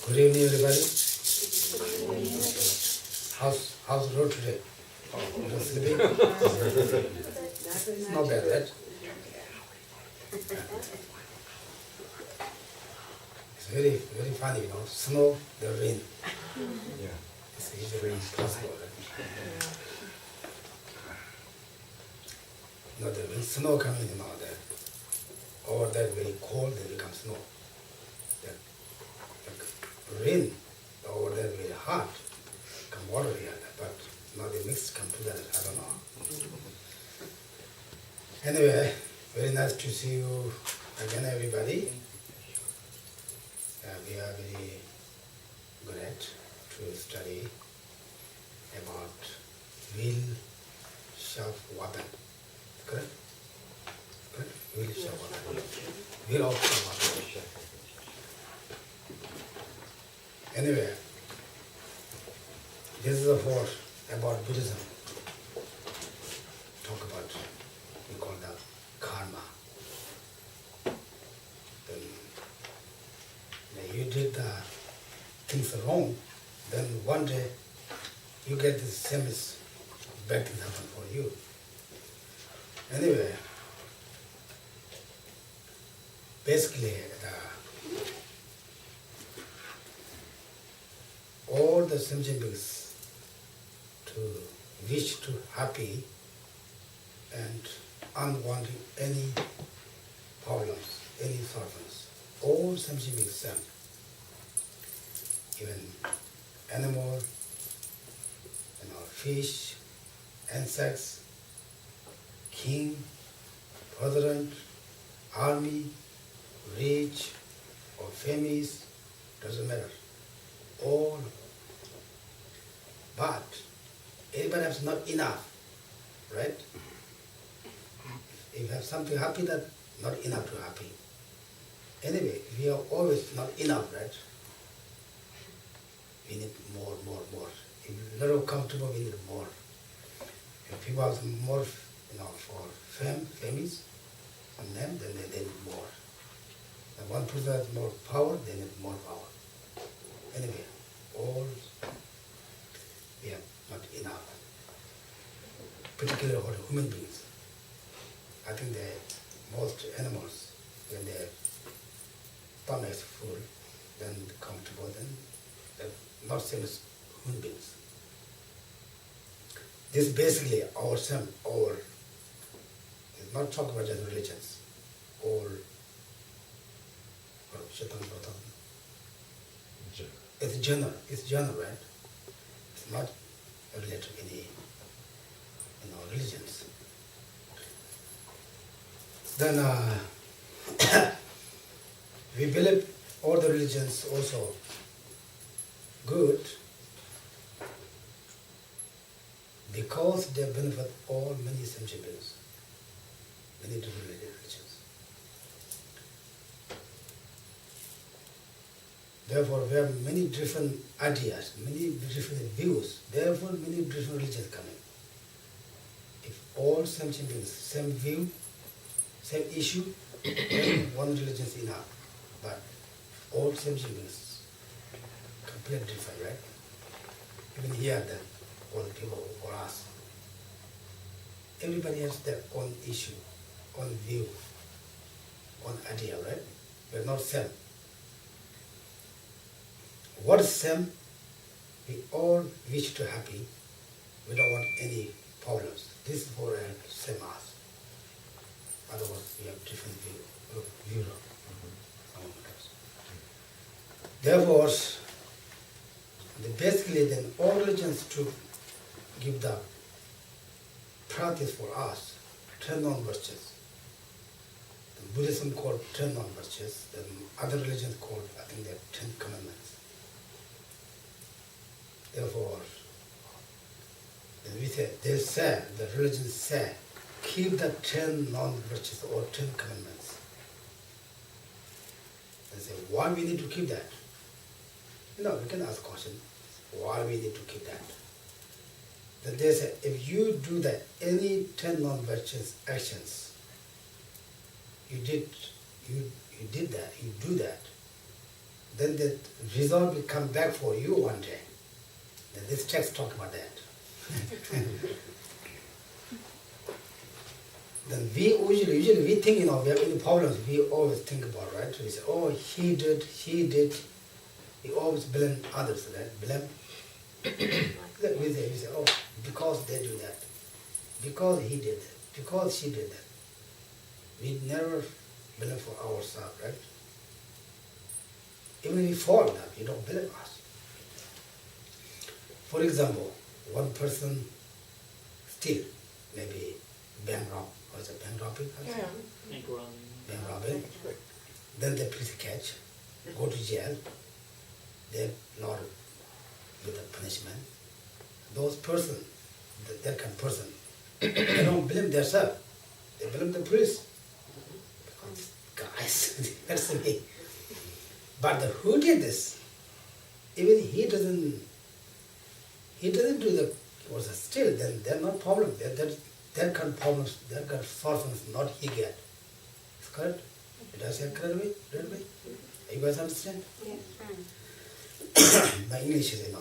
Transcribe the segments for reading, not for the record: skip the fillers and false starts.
Good evening, everybody. How's the road today? You sleeping? It's not bad, right? It's very, very funny, you know. Snow, the rain. Yeah. It's easily impossible, right? You know, when snow comes in, you know, over that very cold, then becomes snow. The rain over there very hot, come water here, but now they mix come together, I don't know. Anyway, very nice to see you again, everybody. We are very glad to study about WheelOfSharpWeapons. Correct? Correct? WheelOfSharpWeapons. WheelOfSharpWeapons. Anyway, this is a course about Buddhism. Talk about, we call that karma. Then you did the things wrong, then one day you get the same bad thing happen for you. Anyway, basically, all the sentient beings to wish to happy and unwanting any problems, any sufferings. All sentient beings same. Even animal, fish, insects, king, president, army, rich or famous, doesn't matter. All. But everybody has not enough, right? If you have something happy, that not enough to happy. Anyway, we are always not enough, right? We need more. If you're not comfortable, we need more. If people have more, for famous, and them, then they need more. And one person has more power, they need more power. Anyway, all we have not enough. Particularly for human beings. I think most animals, when their stomach is full, then comfortable, then they're not same as human beings. This basically our it's not talk about just religions, all it's general, right? It's not related to any religions. Then we believe all the religions also good because they benefit all many sentient beings, many different religions. Therefore, we have many different ideas, many different views. Therefore, many different religions come in. If all sentient beings, same view, same issue, then one religion is enough. But all sentient beings, completely different, right? Even here, then, all the people or us, everybody has their own issue, own view, own idea, right? We're not same. What is same? We all wish to happy. We don't want any problems. This is for same us. Otherwise, we have different view. Therefore, basically, then all religions to give the practice for us, 10 non-virtues. Buddhism called 10 non-virtues. Then other religions called, I think, they're 10 commandments. Therefore, the religions say, keep the 10 non-virtues or 10 commandments. They say, why we need to keep that? We can ask question, why we need to keep that? Then they say, if you do that, any 10 non-virtuous actions, you do that, then the result will come back for you one day. Then this text talk about that. Then we usually we think, we have any problems, we always think about, right? We say, oh, he did. We always blame others, right? Blame. we say, oh, because they do that, because he did that, because she did that. We never blame for ourselves, right? Even if we fall, we don't blame us. For example, one person steal, maybe bank rob, what's it, bank robbing? Bank robbing. Bank robbing. Then the police catch, go to jail, they're not with the punishment. Those person, that kind of person, they don't blame themselves, they blame the police. Because guys, that's me. But who did this? Even he doesn't do the, was still, then they're not problem. That kind of problems, that kind of solutions, not he get. It's correct? Did I say correct way? Right way? You guys understand? Yes. My English is,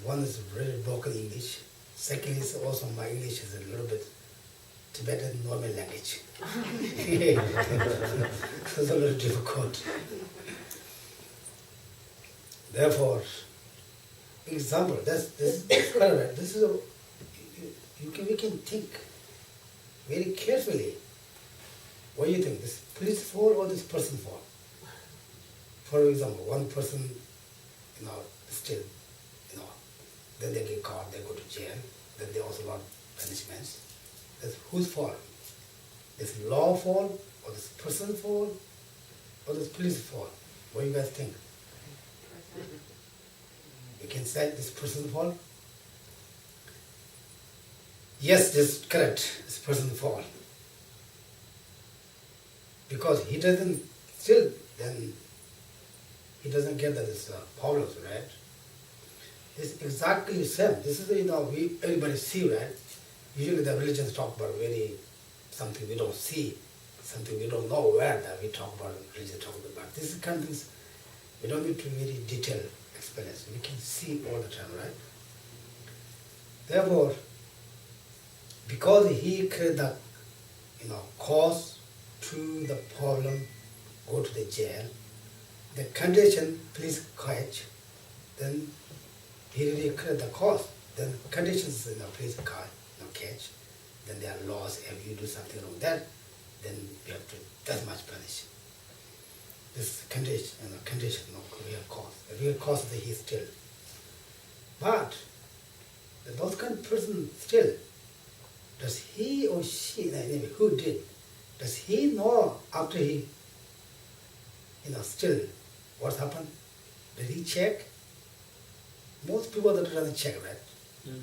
one is really broken English. Second is also my English is a little bit Tibetan normal language. It's a little difficult. Therefore, example, this correct. This is we can think very carefully. What do you think? This police fall or this person fall? For example, one person, still, then they get caught, they go to jail, then they also got punishments. That's whose fault? This law fall, or this person fall, or this police fall? What do you guys think? You can say this person fall? Yes, this is correct, this person fall. Because he doesn't, still, then he doesn't get that this problems, right? It's exactly the same. This is, everybody see, right? Usually the religions talk about something we don't see, something we don't know where that we talk about, religion talk about. This is kind of things, we don't need to really detail explanation. We can see all the time, right? Therefore, because he created the, cause to the problem, go to the jail, the condition, please catch, then he really created the cause. Then conditions, please catch, then there are laws, if you do something wrong that, then you have to that much punish. This condition, no real cause. The real cause is that he still. But those kind of person still, does he or she, who did, does he know after he, still, what's happened? Did he check? Most people that doesn't check, right? Mm.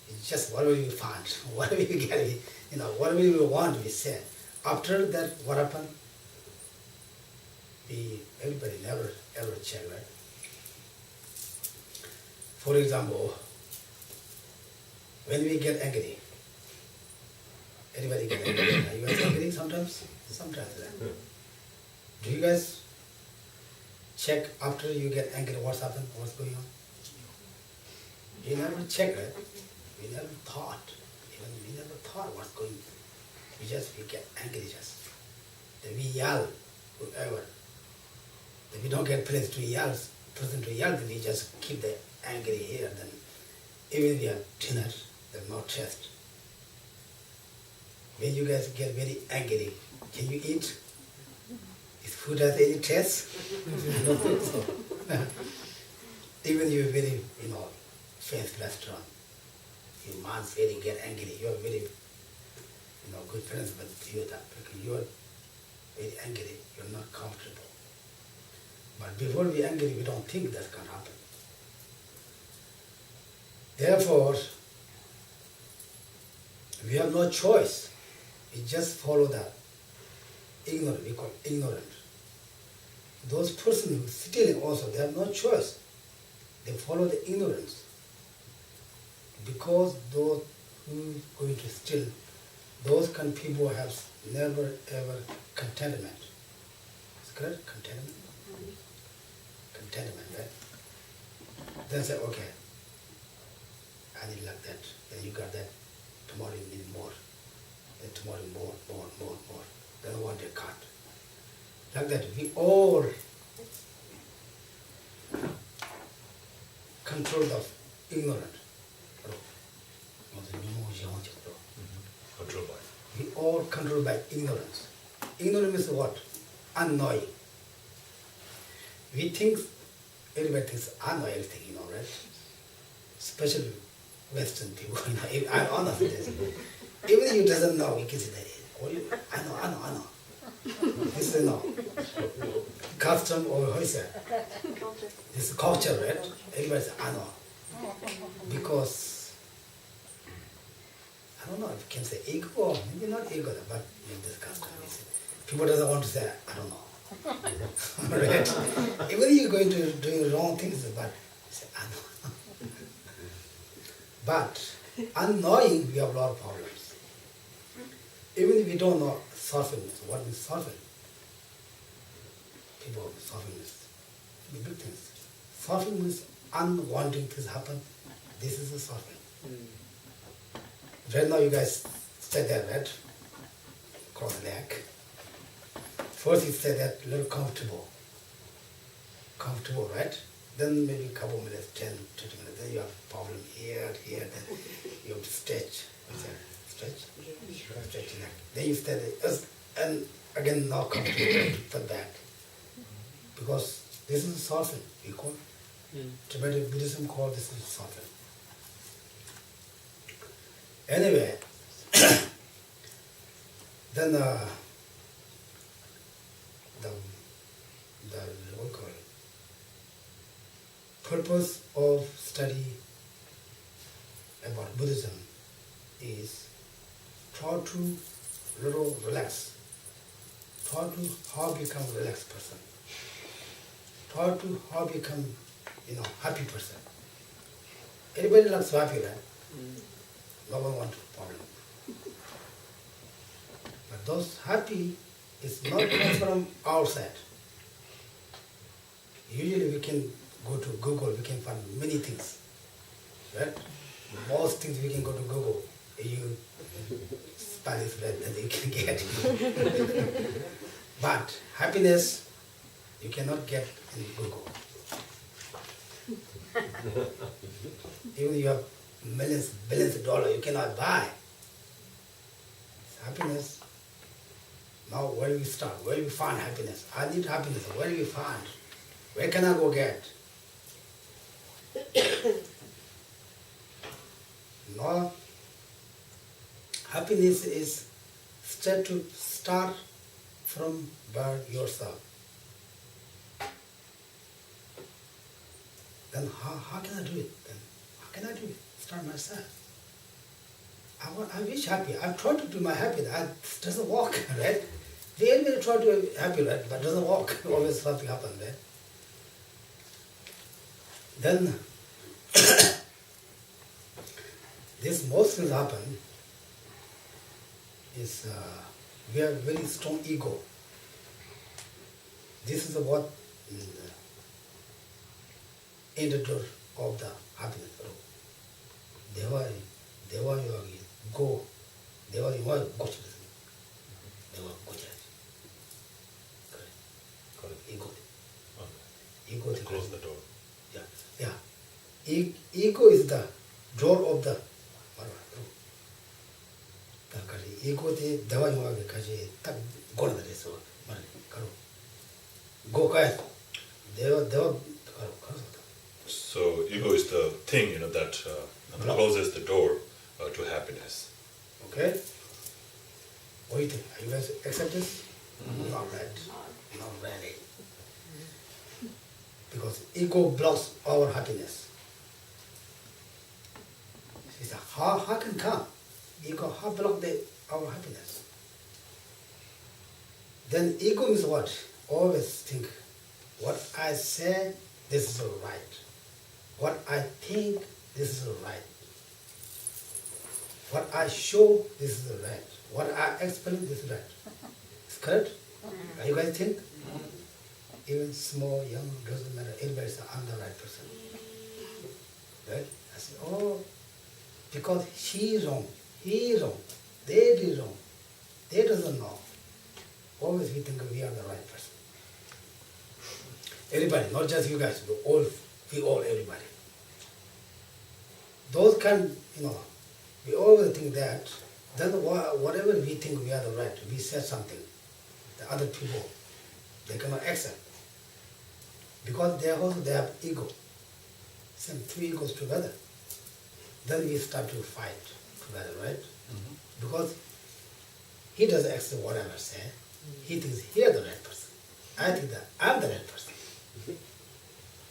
It's just whatever you find, whatever you get, whatever you want, we say. After that, what happened? Everybody never ever check, right? For example, when we get angry, anybody get angry? Are you guys angry sometimes? Sometimes, right? Do you guys check after you get angry what's happened, what's going on? You never check, right? We never thought, we never thought what's going on. We get angry just. Then we yell, whoever. Then we don't get place to yell, person to yell, then we just keep the angry here. Then even if we have dinner, there's no taste. When you guys get very angry, can you eat? Is food has any taste? No food, so. Even you're very, fancy restaurant, your mom's very get angry, you're very, good friends, but you're very angry, you're not comfortable. But before we angry, we don't think that can happen. Therefore, we have no choice. We just follow that. Ignorant, we call it ignorant. Those persons who stealing also, they have no choice. They follow the ignorance. Because those who are going to steal, those kind of people have never ever contentment. Is correct? Contentment? contentment, right? Then say, okay, I need like that. Then you got that. Tomorrow you need more. Then tomorrow more. Then one day cut. Like that, we all control the ignorant. Control by. We all controlled by ignorance. Ignorance means what? Unknowing. We think, everybody thinks, I know everything, right? Especially Western people, I'm honest with this. Even you doesn't know, you can say that, I know. This is no. Custom or how is that? This is culture, right? Everybody says, I know. Because, I don't know if you can say ego or maybe not ego, but this custom. People doesn't want to say, I don't know. Right? Even you're going to do wrong things, but say, I know. But unknowing, we have a lot of problems. Even if we don't know surfing, what is surfing? People surfing is big things. Surfing means unwanting things happen. This is the surfing. Right now you guys stay there, right? Cross the leg. First you stay there, a little comfortable. Comfortable, right? Then maybe a couple minutes, 10, 20 minutes, then you have problem here, then you have to stretch. Stretch? Stretch neck. Then you stay there, and again now comfortable to put back. Because this is soften, we call Tibetan Buddhism call this is soften. Anyway, then the what call it? Purpose of study about Buddhism is try to little relax. Try to how become a relaxed person. Try to how become happy person. Everybody likes happy, right? No one wants problem. But those happy is not come from outside. Usually we can go to Google, we can find many things. Right? Most things we can go to Google. You Spanish, then you can get. But happiness you cannot get in Google. Even you have millions, billions of dollars, you cannot buy. Happiness. Now where do we start? Where do we find happiness? I need happiness. Where do we find? Where can I go get? No. Happiness is to start from by yourself. Then how can I do it? Then how can I do it? Start myself. I wish happy. I've tried to do my happy. It doesn't work, right? They try to be happy, right? But it doesn't work. Always something happens, right? Then this most things happen is we have very strong ego. This is what antidote of the happiness. Deva yogi go. Deva yogi go. Deva go. Correct. Ego. Ego. Close the door. Yeah. Ego is the door of the. Ego de deva yogi kaji tak go na desu. Go kai. Deva. So ego is the thing, that closes the door to happiness. Okay? What do you think? Are you guys accept this? Not right. Not really. Because ego blocks our happiness. She said, how can come? Ego, how block our happiness? Then ego is what? Always think, what I say, this is right. What I think, this is right. What I show, this is right. What I explain, this is right. It's correct? You guys think? even small, young, doesn't matter, everybody says, I'm the right person. Right? I say, oh, because she is wrong, he is wrong, they did wrong, they doesn't know. Always we think we are the right person. Everybody, not just you guys, we all, everybody. Those kind, we always think that, then whatever we think we are the right, we say something, the other people, they cannot accept. Because they have ego. Same two egos together. Then we start to fight together, right? Mm-hmm. Because he doesn't accept whatever I say. He thinks he is the right person. I think that I'm the right person.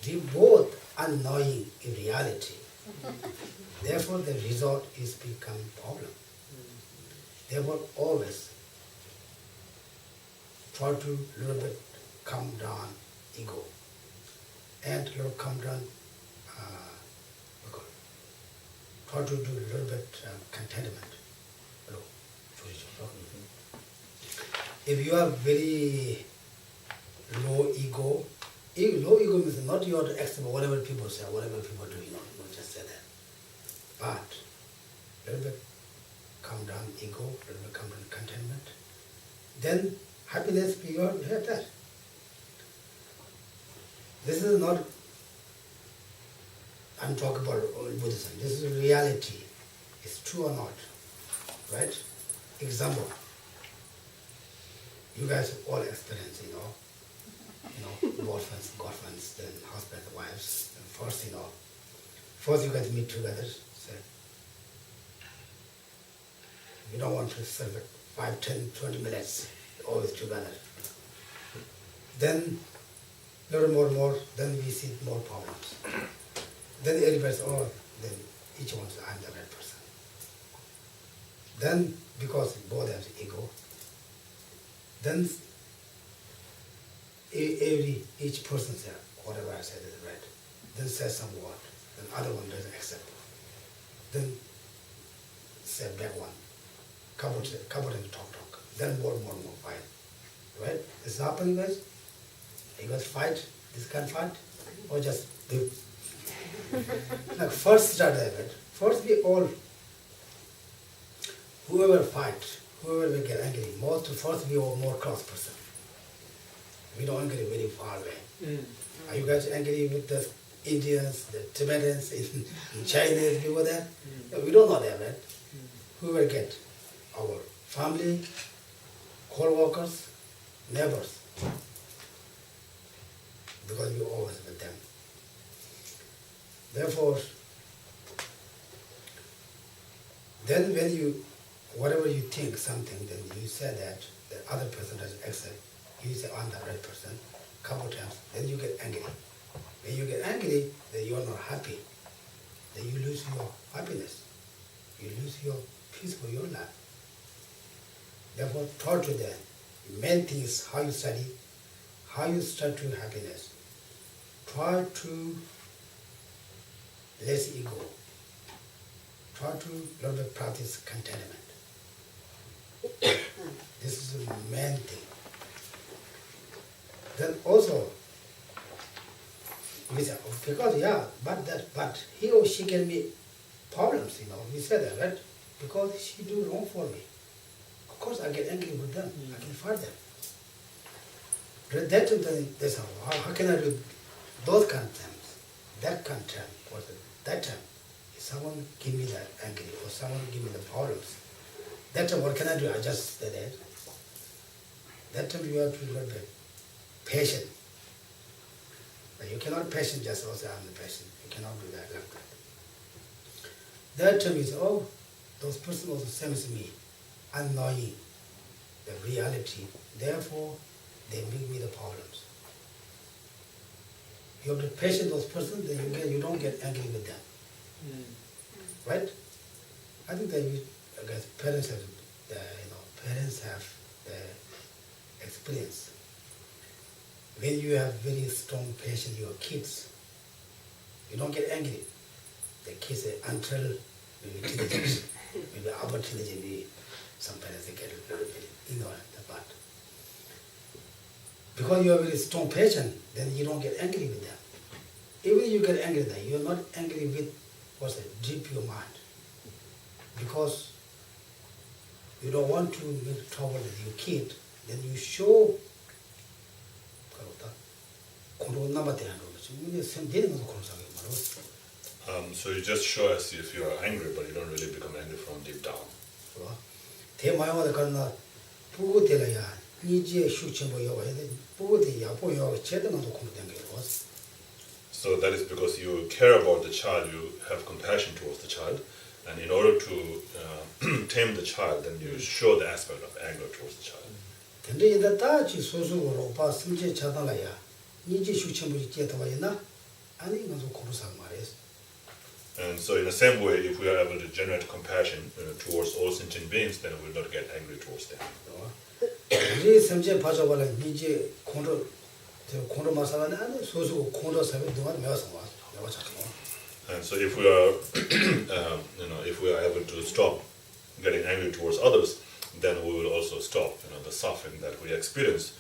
We both are knowing in reality. Therefore, the result is become problem. Therefore, always try to little bit calm down ego and little calm down. Try to do a little bit contentment. If you are very low ego means not you have to accept whatever people say, whatever people do, not just say that. But a little bit calm down ego, a little bit calm down contentment. Then happiness, you have that. This is not, I'm talking about Buddhism, this is reality. It's true or not, right? Example, you guys all experience, girlfriends, then husband, wives. And first you guys meet together, say, you don't want to serve it 5, 10, 20 minutes, always together. Then, little more, then we see more problems. Then everybody says, then each one says, I'm the right person. Then, because both have ego, then each person says, whatever I said is right. Then says some word, then other one doesn't accept. Then say back one, couple and talk. Then more fight. Right? It's happening, guys? You guys fight, this kind of fight, or just do. Like first start that. First we all, whoever fight, whoever will get angry, first we are more close person. We don't angry very far away. Are you guys angry with the Indians, the Tibetans, in Chinese people there? No, we don't know that, right? Whoever get our family, co-workers, neighbors, because we always with them. Therefore, then when whatever you think something, then you say that the other person doesn't accept. You say, I'm the right person, couple times, then you get angry. When you get angry, then you are not happy. Then you lose your happiness. You lose your peace for your life. Therefore, try to the main thing is how you study, how you start to happiness. Try to less ego. Try to learn to practice contentment. This is the main thing. Then also, we say, but he or she can meet problems, we say that, right? Because she do wrong for me. Of course I get angry with them, I can fight them. But that time, how can I do those kind of times? That kind of time, that time, if someone give me that angry or someone give me the problems, that time what can I do? I just say that. That time you have to be a little bit patient. But you cannot patient just also I'm the patient. You cannot do that like that. That time is, those persons also same as me, unknowing the reality. Therefore, they bring me the problems. You have to patient those persons, then you don't get angry with them. Right? I think that parents have the experience. When you have very strong patience, your kids, you don't get angry. The kids until maybe teenagers, maybe upper teenager, maybe some parents they get a little bit ignorant. But because you have a very strong passion, then you don't get angry with them. Even you get angry, then you're not angry with what's that, deep your mind. Because you don't want to make trouble with your kid, then you show so you just show as if you are angry, but you don't really become angry from deep down. So that is because you care about the child, you have compassion towards the child, and in order to tame the child, then you show the aspect of anger towards the child. And so in the same way, if we are able to generate compassion towards all sentient beings, then we will not get angry towards them. And so if we are, if we are able to stop getting angry towards others, then we will also stop, the suffering that we experience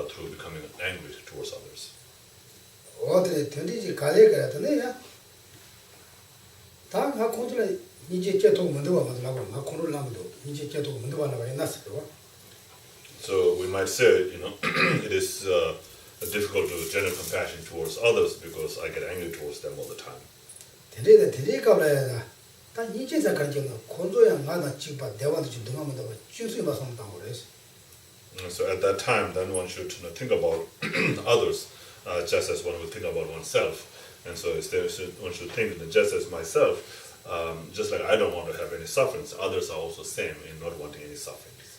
through becoming angry towards others. So we might say, it is difficult to generate compassion towards others because I get angry towards them all the time. So at that time, then one should think about others just as one would think about oneself. And so one should think that just as myself, just like I don't want to have any sufferings, others are also same in not wanting any sufferings.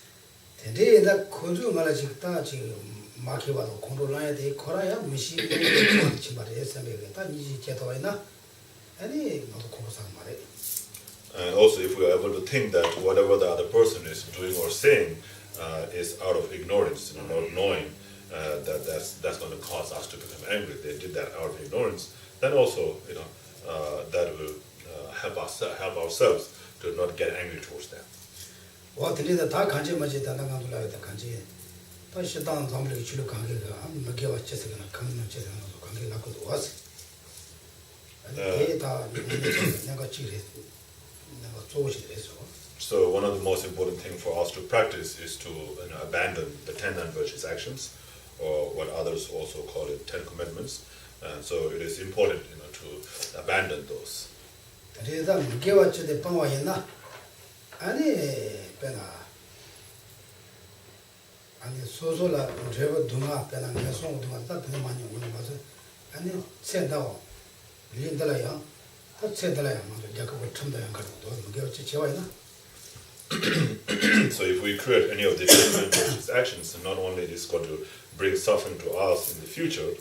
And also if we are able to think that whatever the other person is doing or saying is out of ignorance, not knowing that that's going to cause us to become angry, they did that out of ignorance, then also that will help ourselves to not get angry towards them. So one of the most important things for us to practice is to abandon the 10 non-virtuous actions, or what others also call it 10 commitments. And so it is important to abandon those. So if we create any of the 10 non-virtuous actions, not only is it going to bring suffering to us in the future,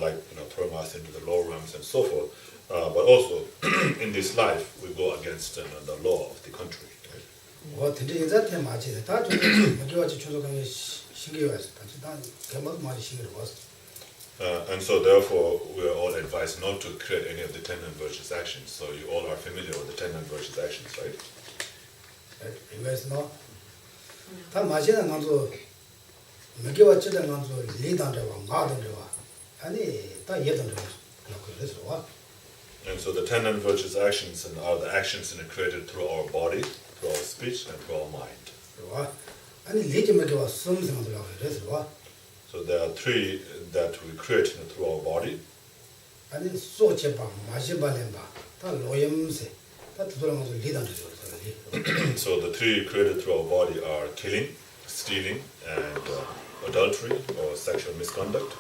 like throwing us into the lower realms and so forth, but also in this life we go against the law of the country. And so therefore we are all advised not to create any of the 10 non-virtuous actions. So you all are familiar with the 10 non-virtuous actions, right? You guys know? And so the 10 non-virtuous actions are the actions created through our body, through our speech, and through our mind. So there are 3 that we create through our body. So the 3 created through our body are killing, stealing, and adultery or sexual misconduct.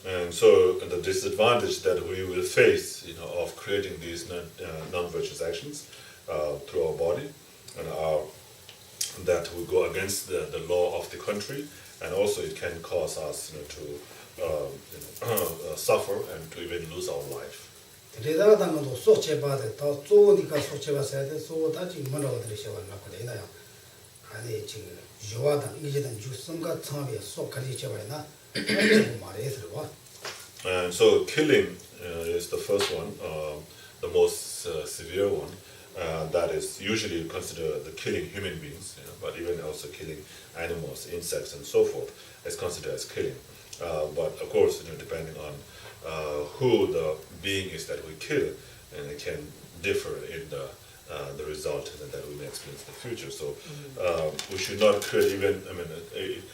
And so the disadvantage that we will face, of creating these non-virtuous actions through our body, and that will go against the law of the country, and also it can cause us, to suffer and to even lose our life. And so killing is the first one, the most severe one. That is usually considered the killing human beings, but even also killing animals, insects, and so forth is considered as killing. But of course, depending on who the being is that we kill, and it can differ in the result that we may experience in the future. So we should not kill even.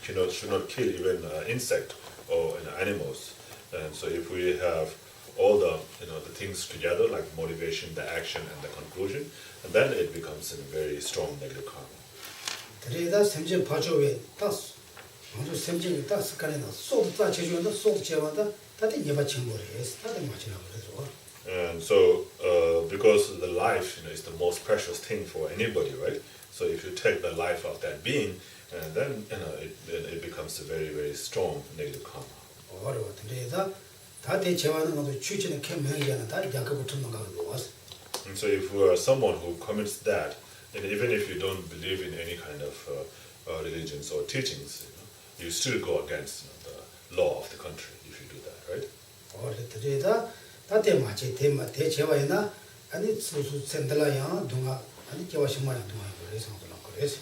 Should not kill even insect or animals. And so if we have all the the things together, like motivation, the action, and the conclusion, and then it becomes a very strong negative karma. 그래다 semje 파조에 따스 먼저 semje 따스 간에나 소다 제주한다 소다 제와다 다들 예바 친구를 해서 다들 맞으라고 그래서. And so because the life is the most precious thing for anybody, right? So if you take the life of that being, then it becomes a very, very strong negative karma. 어려워. 그래다 다들 제와는 것도 추진의 캠명이잖아. 다 약간 붙는 거 와서. And so if you are someone who commits that, and even if you don't believe in any kind of religions or teachings, you still go against the law of the country if you do that, right? 그래다 다들 맞지 대마 대제와이나 아니 수수 센들라야 동아 아니 제와심만 동아 그래서 그래서.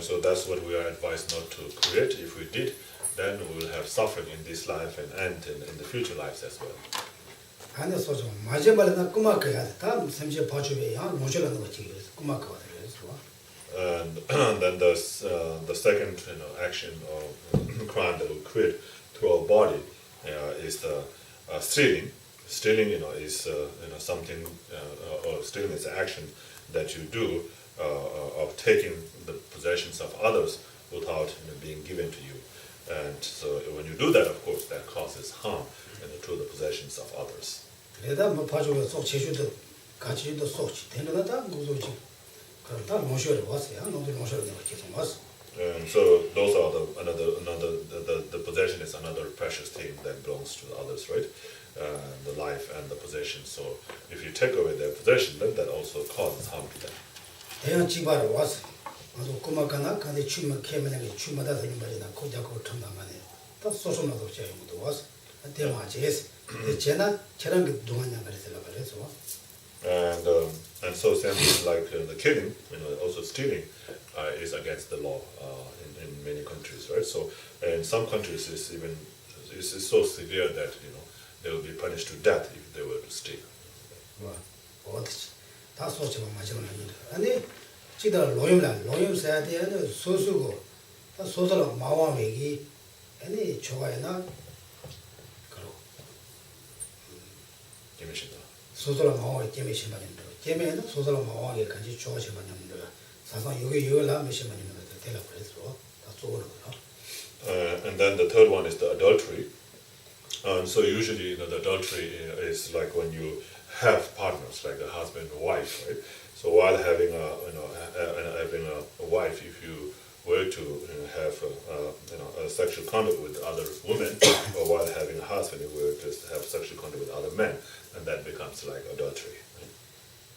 So that's what we are advised not to create. If we did, then we will have suffering in this life and in the future lives as well. 안에 소소 마지막에는 꼬마가야 다음 semje 파조에 야 모셔라는 거지. 꼬마가 그래서. And then the second action or crime that we create through our body is the stealing. Stealing is something or stealing is an action that you do of taking the possessions of others without being given to you. And so when you do that, of course, that causes harm to the possessions of others. 그래다 뭐 파조가 속 제주도 가지도 속지 되는다 무소지. 그럼 다 모셔를 왔어요. 너도 모셔를 내가 계속 왔어. And so those are the possession is another precious thing that belongs to the others, right? The life and the possession. So if you take away their possession, then that also causes harm to them. 대형 집안에 왔어. 아주 꼬마가나 간에 춤을 캐면에 춤마다 되는 말이다. 고작고 튼다만에 또 소소나도 제용도 왔어. 대마제스. 제나 저런 게 동안냐 그래서. And so same like the killing, also stealing is against the law in many countries, right? So in some countries it's so severe that they will be punished to death if they were to steal. 어떻게 다 소치만 맞으면 아니 지다 로염 써야 돼. 소수고 다 소설로 마와메기 아니 좋아해나 그러 김이신다. 소설로 마와에 게임이 받는다. 게임에는 소설로 마와에 같이 좋아하시 받는다. 사상 여기 요라 메시 받는 거 되라 그래서 다 쪼거는 거야. And then the third one is the adultery. So usually, the adultery is like when you have partners, like a husband and wife, right? So while having a wife, if you were to have a sexual contact with other women, or while having a husband, you were to have sexual contact with other men, and that becomes like adultery.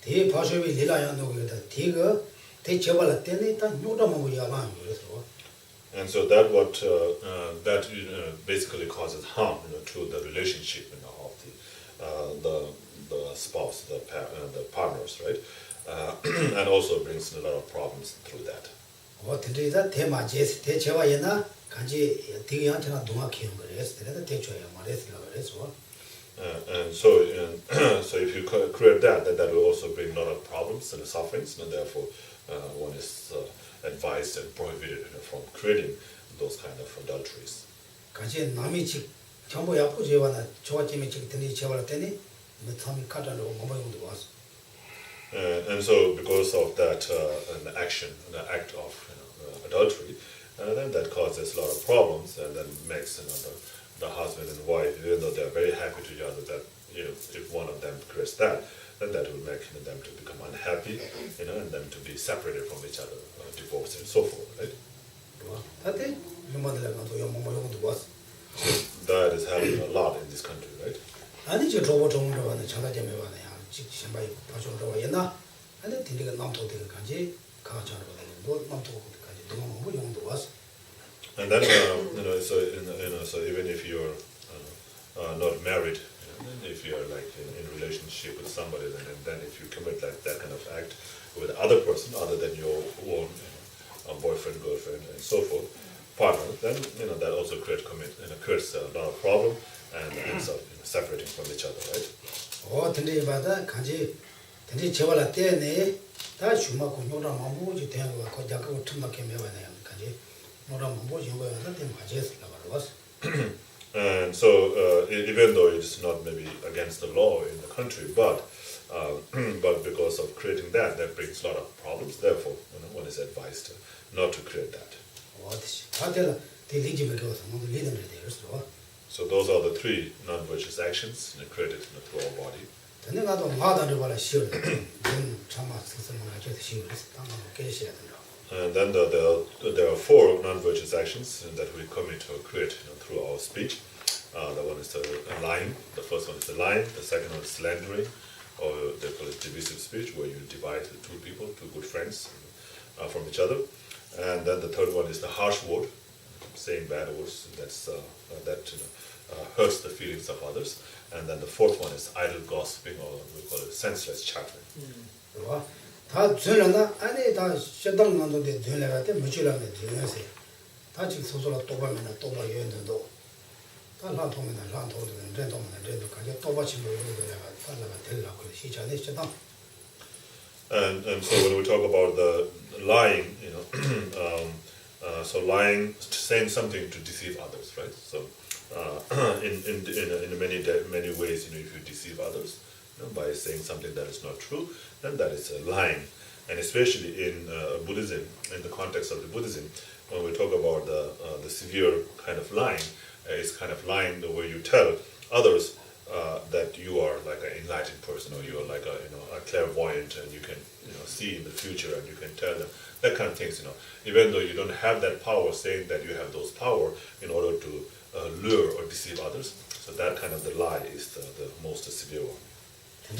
대 파쇼비 리라야 노게다. 대가 대 제발할 때는 다 요다만 야만 그래서. And so that basically causes harm to the relationship of the spouse, the partners, right? And also brings a lot of problems through that. 어떤데다 대마제스 대체와이나 간지 대기한테나 동학해요 그래서 내가 대초야 말했으라 그래서. And so if you create that, then that will also bring a lot of problems and sufferings, and therefore one is advised and prohibited from creating those kind of adulteries. 같이 남이 집 정보 yap고 제와나 저와쯤에 집 드니 제와를 때니 뭐 참이 카다로 뭐뭐용도 왔어. And so because of that the act of adultery, then that causes a lot of problems, and then makes the husband and wife, even though they are very happy together, that if one of them creates that, then that will make them to become unhappy, and them to be separated from each other, divorced and so forth, right? That is happening a lot in this country, right? 아니 저 로봇 정도로 하는 장가점에 와나야 직접 바이 파존로 와야나 아니 딜리가 남도 되게 간지 가자로 되는 남도까지 너무 용도 왔어. And then so even if you're not married, if you're like in relationship with somebody, and then if you commit like that kind of act with other person other than your own boyfriend, girlfriend, and so forth, partner, then that also creates a lot of problem and ends up separating from each other, right? 근데 이바다 간지 근데 제발 때네 다 주마고 노라 마무지 되는 거 거자고 틈막게 매와네 간지 노라 마무지 거야 된 과제스 나가서 And so even though it's not maybe against the law in the country, but because of creating that brings a lot of problems. Therefore, one is advised not to create that. So those are the three non-virtuous actions created through our body. And then there are four non-virtuous actions that we commit or create through our speech. The one is the lying. The first one is the lying. The second one is slandering, or they call it divisive speech, where you divide two people, two good friends, from each other. And then the third one is the harsh word, saying bad words that hurts the feelings of others. And then the fourth one is idle gossiping, or we call it senseless chattering. 다 전화나 아니 다 셔당만도데 전화한테 무지라네 전화세 다 지금 소소라 또바면은 또바 연전도 다 라통이나 라통도 렌도면 가게 또바치고 이러다가 달라가 될라고 시작에 셔당. And so when we talk about the lying, so lying, saying something to deceive others, right? So in many ways, if you deceive others, by saying something that is not true, then that is lying. And especially in Buddhism, in the context of the Buddhism, when we talk about the severe kind of lying, it's kind of lying the way you tell others that you are like an enlightened person, or you are like a clairvoyant, and you can see in the future, and you can tell them that kind of things. Even though you don't have that power, saying that you have those power in order to lure or deceive others. So that kind of the lie is the most severe one. And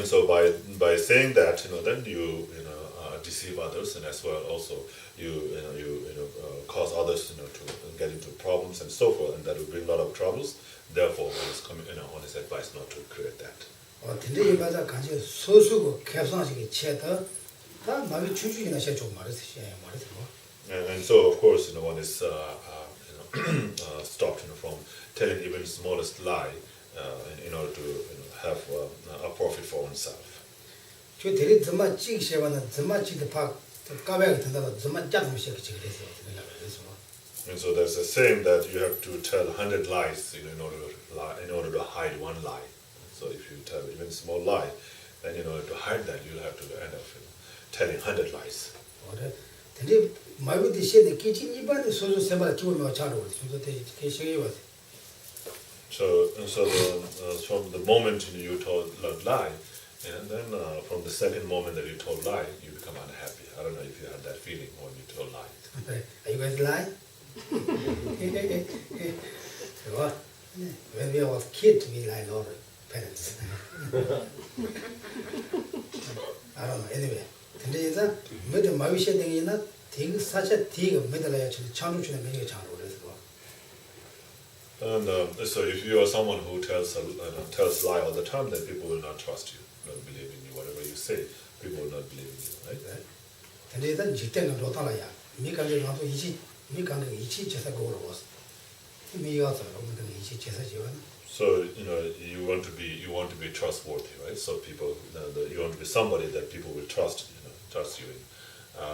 so by saying that, then you deceive others, and as well also you cause others to get into problems and so forth, and that will bring a lot of troubles. Therefore, one is coming on his advice not to create that. And so of course one is stopped from telling even the smallest lie in order to have a profit for oneself. And so there's a saying that you have to tell 100 lies in order to hide one lie. So if you tell even a small lie, then in order to hide that, you'll have to end up telling 100 lies. So from the moment you told a lie, and then from the second moment that you told lie, you become unhappy. I don't know if you had that feeling when you told lie. Are you guys lying? When we were kids, we lied over parents. I don't know. Anyway, 근데 이제 뭐든 마비셔 등이나 되게 사실 되게 뭐들어야 change 주는 게 change 그래서. And so if you are someone who tells lie all the time, then people will not trust you, not believe in you. Whatever you say, people will not believe in you, right? 근데 일단 직대는 로타라야. 미간에 가서 미간에 이치 제사 거로 왔어. 미가서 로문들 이치 제사 지원. So you want to be trustworthy, right? So people, you want to be somebody that people will trust you in,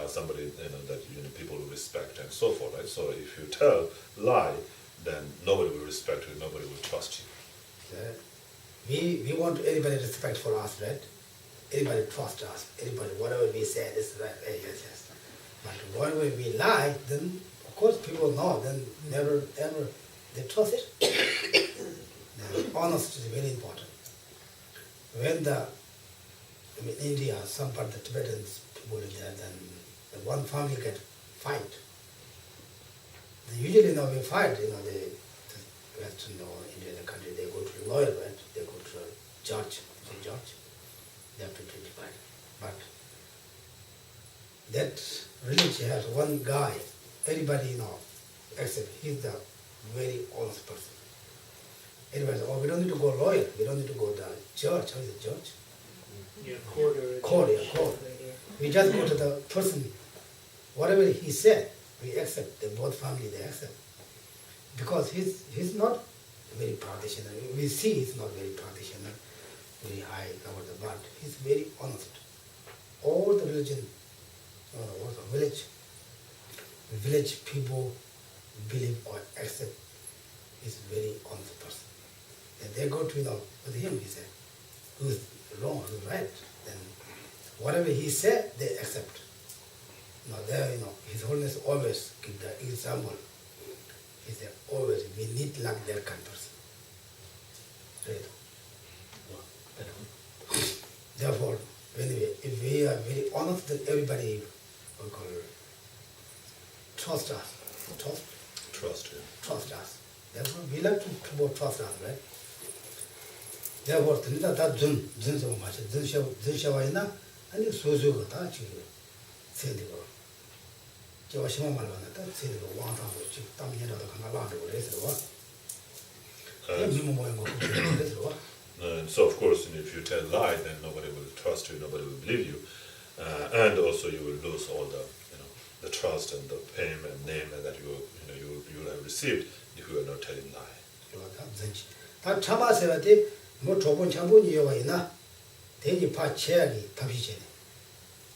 somebody that people will respect and so forth, right? So if you tell lie, then nobody will respect you, nobody will trust you. We want anybody respect for us, right? Anybody trust us, anybody whatever we say is right. Yes. But whenever we lie, then of course people know. Then never ever they trust it. Honesty is very important. When in India, some part of the Tibetans people there, then one family get fight. They usually we fight. The Western or Indian country, they go to lawyer, right? They go to a judge. They have to fight. But that religion has one guy. Everybody accept. He's the very honest person. Anyway, we don't need to go lawyer. We don't need to go to church. How is it, church? Yeah, court or Court, yeah, court. We just go to the person. Whatever he said, we accept. The both family, they accept. Because he's not very practitioner. We see he's not very practitioner, very high about the but he's very honest. All the religion, also village people believe or accept he's very honest person. And they go to, with him, he said, who's wrong, who's right. Then whatever he said, they accept. There, His Holiness always give the example. He said, always, we need like that kind of person. Right? Therefore, anyway, if we are very honest, then everybody will call it, trust us. Trust, yeah. Trust us. Therefore, we like to promote trust us, right? Therefore, that zun so much, zun shawayna, and it's so good, say the word. Jawashima Malvana, that's it, one time, Tamina, the Kanala, the rest of the world. So of course, if you tell lie, then nobody will trust you, nobody will believe you, and also you will lose all the trust and the fame and name that you will have received if you are not telling lie. 다 참아서야지 뭐 조건 참고니 요와이나 대니 파체야기 탑시체네.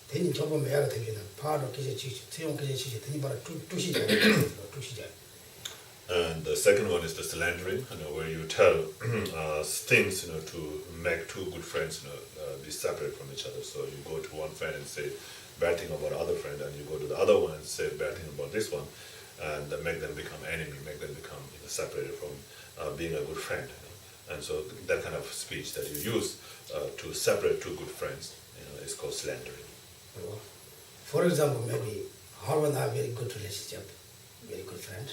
대니 조건 매야가 되기는 파로 기제 지시 태용 기제 지시 대니 바로 두시자. And the second one is the slandering, where you tell things, to make two good friends, be separate from each other. So you go to one friend and say bad thing about other friend, and you go to the other one and say bad thing about this one, and make them become enemy, make them become separated from being a good friend. And so that kind of speech that you use to separate two good friends, is called slandering. For example, maybe Harvard and I have very good relationship, very good friend.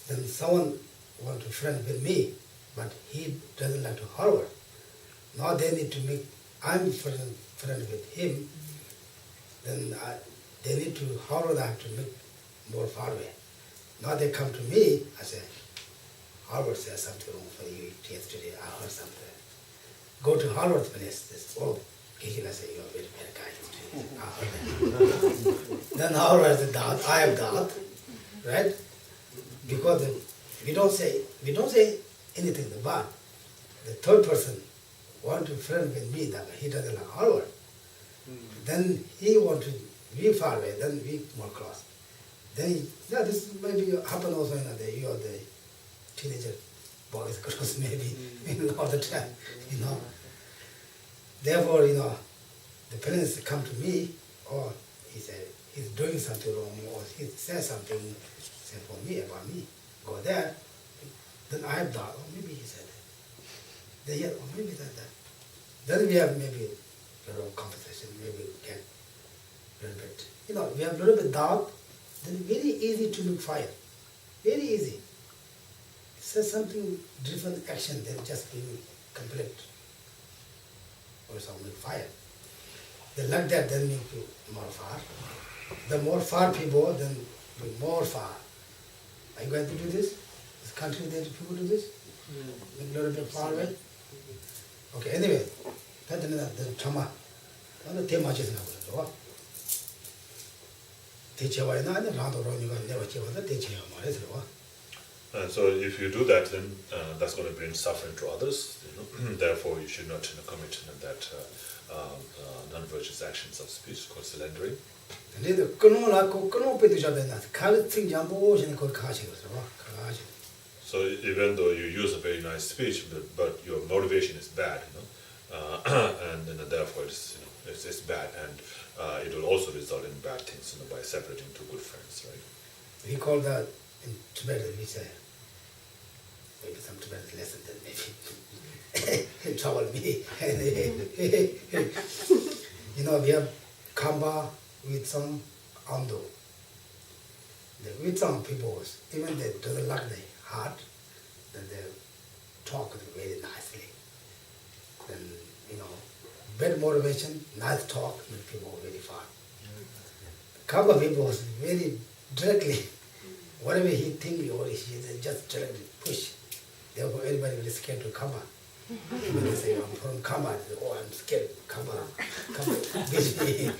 Then someone wants to friend with me, but he doesn't like to Harvard. Now they need to make, I'm friend with him, then they need to, Harvard I have to make more far away. Now they come to me, I say, Harvard says something wrong for you yesterday, I heard something. Go to Harvard's place, Geshe I say, you're a very bad guy. I heard that. Then Harvard is doubt, I have doubt, right? Because we don't say anything bad. The third person want to friend with me that he doesn't like Harvard. Then he want to be far away, then we more close. Then this maybe happen also in you are the teenager boys, girls maybe all the time, Therefore, the parents come to me, or he said he's doing something wrong, or he says something for me, about me, go there, then I have doubt, maybe he said that. They hear, maybe that. Then we have maybe a little conversation, maybe get a little bit, we have a little bit doubt, then very easy to make fire, very easy. It says something different action than just being complete, or some make fire. They like that, then make you more far. The more far people, then more far. Are you going to do this? This country, there people do this? Make a little bit far away? Okay, anyway, that's the trauma. That's the much is not. And so if you do that, then that's going to bring suffering to others. Therefore, you should not commit that non-virtuous actions of speech called slandering. So even though you use a very nice speech, but your motivation is bad, and then therefore it's bad, and it will also result in bad things, by separating two good friends, right? We call that in Tibet, we say, maybe some Tibetan lesson that maybe trouble me. We have Kamba with some Ando. The Witsang people, even they don't like the heart, then they talk very nicely. Then, bad motivation, nice talk, make people very far. Kamba people was very directly, whatever he think or he just try to push. Therefore, everybody is scared to come out. When they say, I'm from Kama, oh, I'm scared, Kama, busy.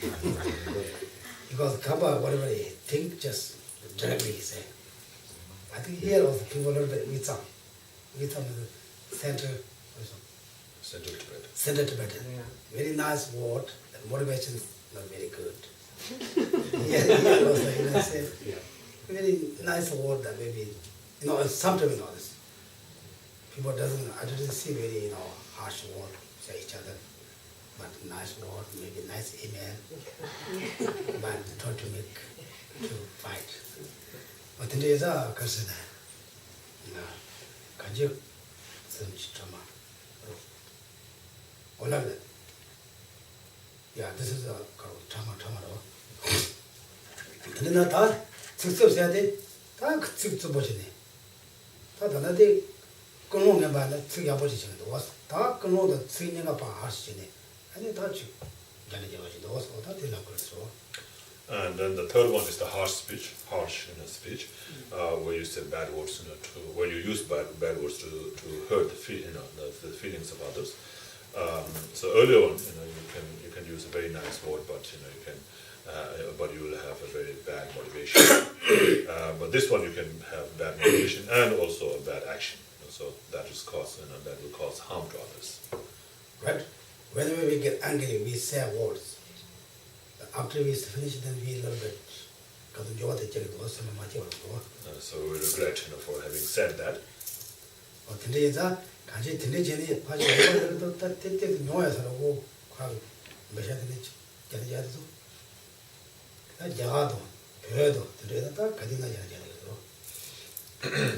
Because Kama, whatever he think, just directly he say. I think here also people learn that Vitsam. Vitsam is the center, Central Tibet. center Tibetan. Very nice word, the motivation is not very good. Here also, say, very nice word that maybe, sometimes, people I didn't see very, harsh word say each other, but nice word, maybe nice email, but not to make, to fight. But then there's a person, Kajik, some chitama. All of that. Yeah, this is a Tama. And then that, six of Saturday, that six of Bochini. That another Kono Nabana, three opposition was dark and all the three Nagapa Hashini. And they touch you. Janajaji was or that in a good so. And then the third one is the harsh speech, speech, where you say bad words, where you use bad words to hurt the feelings of others. So earlier on, you can use a very nice word, but but you will have a very bad motivation. But this one you can have bad motivation and also a bad action. So that is that will cause harm to others. Right? Whenever we get angry, we say words. After we finish, then we a little bit. So we regret for having said that.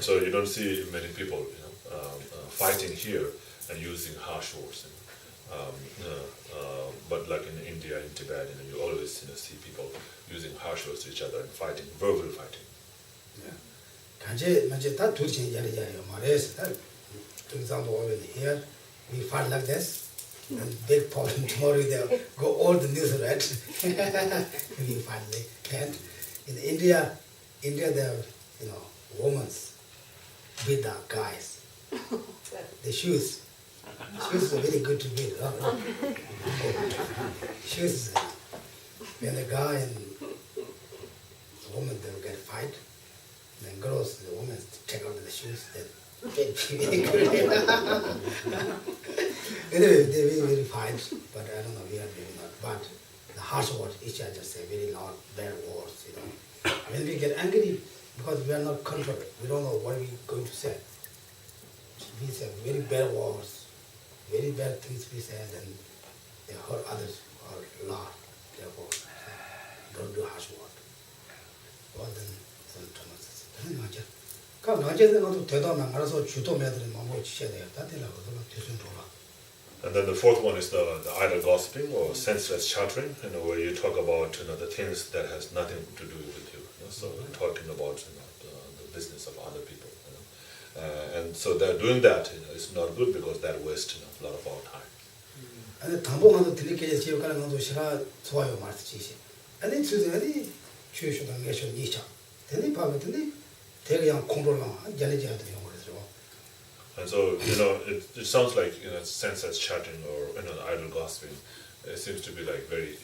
So you don't see many people fighting here and using harsh words. But like in India, in Tibet, you always see people using harsh words to each other and fighting, verbal fighting. For example, over here, we fight like this, and big problem tomorrow they go all the news red. We fight like that. In India there are, women beat the guys. The shoes are very good to beat. Shoes, when the guy and the woman they will get fight, then girls, the women take out the shoes, then anyway, they very fight, but I don't know, we are maybe not. But the harsh words, each other say very loud, bad words, When we get angry, because we are not controlled, we don't know what we're going to say. We say very bad words, very bad things we say, and they hurt others or laugh. Therefore, don't do harsh words. Well, then, some Thomas. And then the fourth one is the idle gossiping or senseless chattering, where you talk about the things that has nothing to do with you. So talking about the business of other people. And so they're doing that is not good because that wastes a lot of our time. And the Tambo Tilike Chiokano Shira Toyo Martici. And it's really Chushu and Geshe Nisha. Then they probably take young Kondolo, Janaja. And so, it sounds like, senseless chatting or, idle gossiping. It seems to be like very,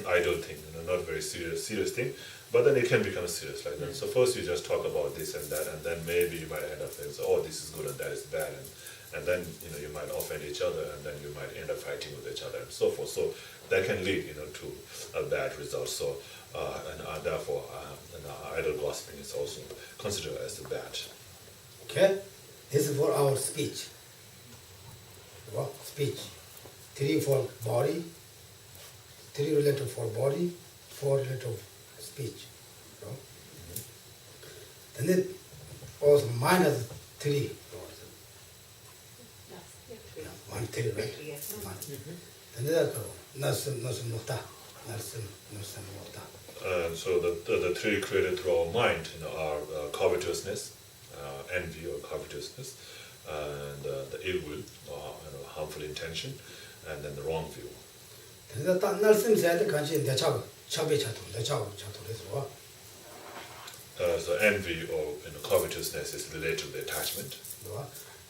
idle thing, not very serious thing. But then it can become serious like that. So first you just talk about this and that, and then maybe you might end up saying, oh, this is good and that is bad. And then, you might offend each other, and then you might end up fighting with each other and so forth. So that can lead, to a bad result. So, therefore, idle gossiping is also considered as bad. Okay? This is for our speech. Speech. 3 for body, 3 related for body, 4 related for speech. Then it also minus 3. 1, 3, right? Then it So the 3 created through our mind, are covetousness, envy or covetousness, and the ill will or harmful intention, and then the wrong view. So envy or covetousness is related to the attachment.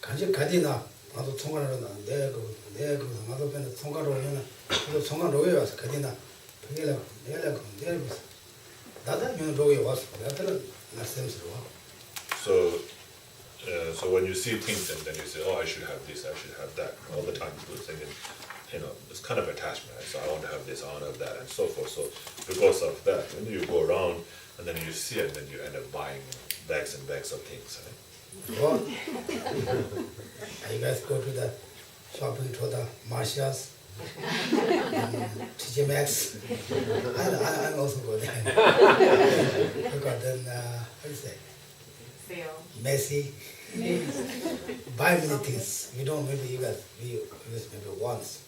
간지 가디나 나도 통과로나 내가 나도 변 통과로는 그 통과로에 와서 가디나 내가 나다 면 로에 와서 나들은 말씀스러워. So when you see things and then you say, oh, I should have this, I should have that, all the time you're thinking, it's kind of attachment, right? So I want to have this, I want to have that, and so forth. So because of that, when you go around and then you see it, and then you end up buying bags and bags of things, right? Well, you guys go to the shopping to the Marshalls, TJ Maxx. I also go there. Because then, how do you say? Sale. Messy. Buy many things. We don't, maybe you guys, we use maybe once,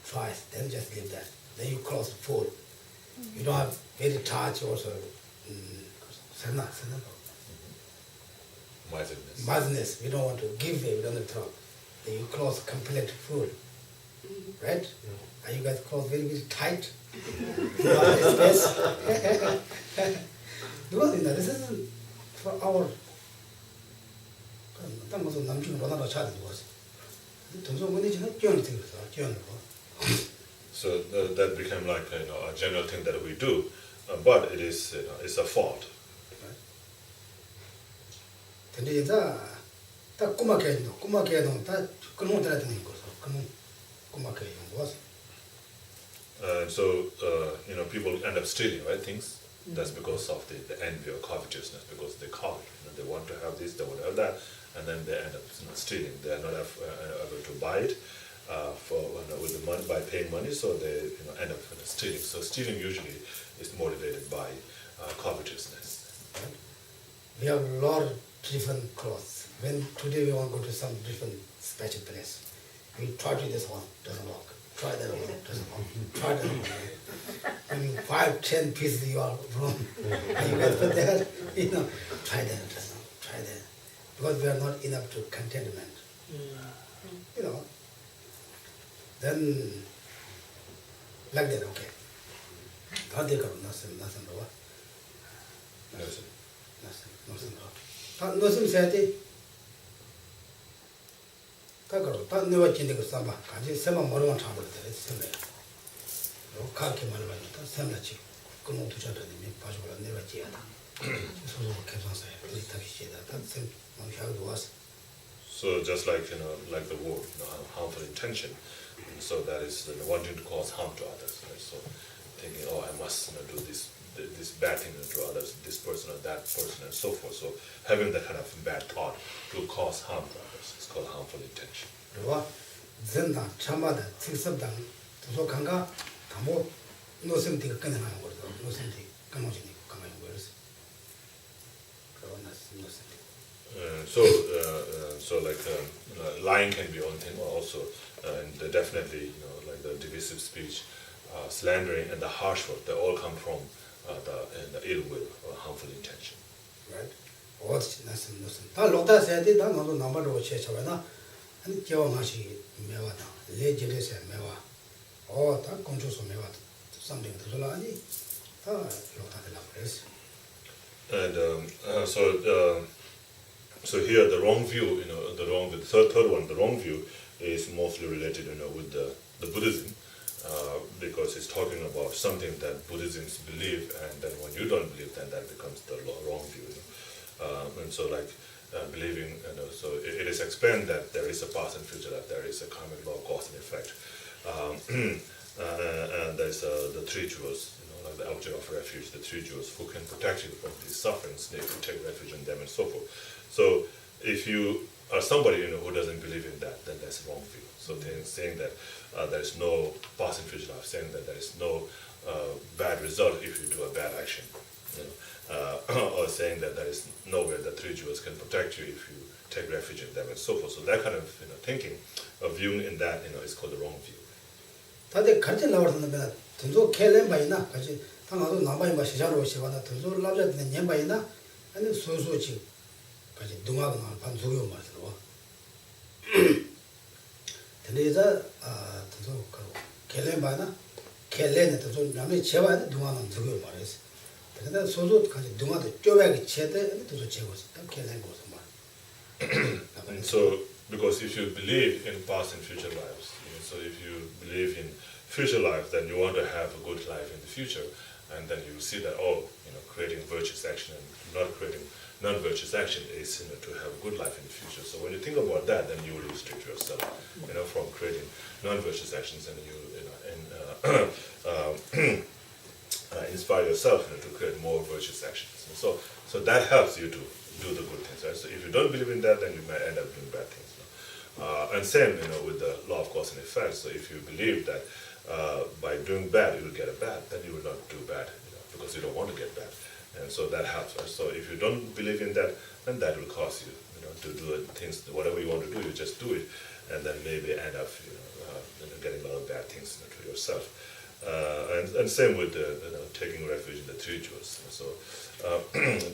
twice, then just leave that. Then you close the food. You don't have very touch also. Madness. We don't want to give away, we don't want to throw. Then you close complete food. Right? And you guys close very, very tight. You don't have space. Because this is for our So that became like a general thing that we do, but it is it's a fault. 근데 이제 딱 꼬마게 다 그놈 들어야 되는 거죠. 그놈 꼬마게 was. So people end up stealing, right? Things. That's because of the envy or covetousness, because they covet. They want to have this, they want to have that, and then they end up stealing. They are not able to buy it with the money by paying money, so they end up stealing. So stealing usually is motivated by covetousness. Right? We have a lot of different clothes. When today we want to go to some different special place, we try to this one, doesn't work. Try that one, doesn't work. Try that one. I mean, 5-10 pieces you are from, and you guys put there, try that, doesn't work. Try that. Because we are not enough to contentment. Then, like that, okay. nothing wrong. Nothing wrong. Nothing said. 다 내가 지내고 삼아 같이 세만 머리만 잡을 때 세매. 그렇게 말하니까 세매지. 그놈 두자더니 봐주고 내가 지야다. 소소 계산서에 리타기시다. 다 망샤도 왔어. So just like like the word, harmful intention. So that is wanting to cause harm to others. Right? So thinking, oh, I must do this bad thing to others, this person or that person, and so forth. So having that kind of bad thought to cause harm to others is called harmful intention. 그리고 전다 참마다 직섭당 도서관가 다모 노선티가 끊어나는 거죠. 노선티 끊어지니 가만히 버렸어. 그러고 노선티. So like lying can be one thing, also, and definitely like the divisive speech, slandering, and the harsh word. They all come from the ill will or harmful intention. Right? 어디 나선 노선. 다 로다 세대 다 너도 넘버로 쳐쳐봐나. 아니 겨워마시 매와다. 레지레세 매와. 다 공주소 매와. something 들어라니. 다 로다들라 그랬어. And so here the wrong view, the third one, the wrong view is mostly related, with the Buddhism, because it's talking about something that Buddhisms believe, and then when you don't believe, then that becomes the wrong view. And so like believing, so it is explained that there is a past and future, that there is a karmic law, cause and effect, and there's the three jewels, like the object of refuge, the three jewels who can protect you from these sufferings, they can take refuge in them, and so forth. So if you are somebody who doesn't believe in that, then that's a wrong view. So saying that there is no past and future life, saying that there is no bad result if you do a bad action, or saying that there is nowhere that three jewels can protect you if you take refuge in them, and so forth. So that kind of thinking, viewing in that is called the wrong view. 다들 같이 나와서는 돈도 켈렘바이나 같이 당하도 남바이마 시작으로 시바나 돈도 라자는 냠바이나 아니 소소지 같이 동하거나 반소요 말으로 근데 이제 돈도 켈렘바나 켈레는 돈도 남이 제와는 동하는 소요 말이었어 근데 소소 가지 동아도 쪼배기 체대 또 제고 딱 계산 거서 말. And so, because if you believe in past and future lives, so if you believe in future life, then you want to have a good life in the future, and then you see that, creating virtuous action and not creating non-virtuous action is, to have a good life in the future. So when you think about that, then you will restrict yourself, from creating non-virtuous actions, and inspire yourself, to create more virtuous actions. And so that helps you to do the good things, right? So if you don't believe in that, then you might end up doing bad things. And same, with the law of cause and effect. So if you believe that by doing bad you will get a bad, then you will not do bad, because you don't want to get bad. And so that helps, right? So if you don't believe in that, then that will cause you, to do things, whatever you want to do, you just do it, and then maybe end up, getting a lot of bad things to yourself. And same with taking refuge in the three jewels. So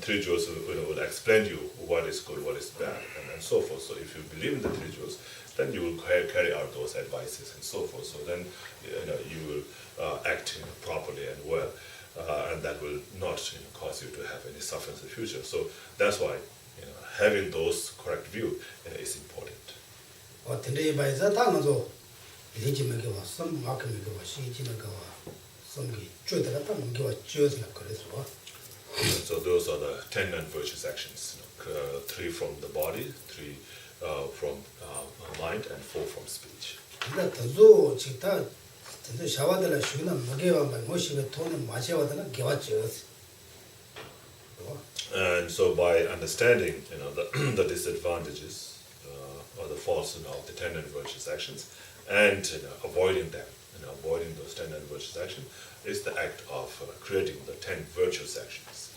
three jewels will explain to you what is good, what is bad, and so forth. So if you believe in the three jewels, then you will carry out those advices and so forth. So then you will act properly and well, and that will not cause you to have any suffering in the future. So that's why having those correct view is important. So those are the 10 non-virtuous actions. 3 from the body, 3 from mind, and 4 from speech. And so by understanding the disadvantages or the faults of the 10 non-virtuous actions, and avoiding them, avoiding those 10 non-virtuous actions, is the act of creating the 10 virtuous actions.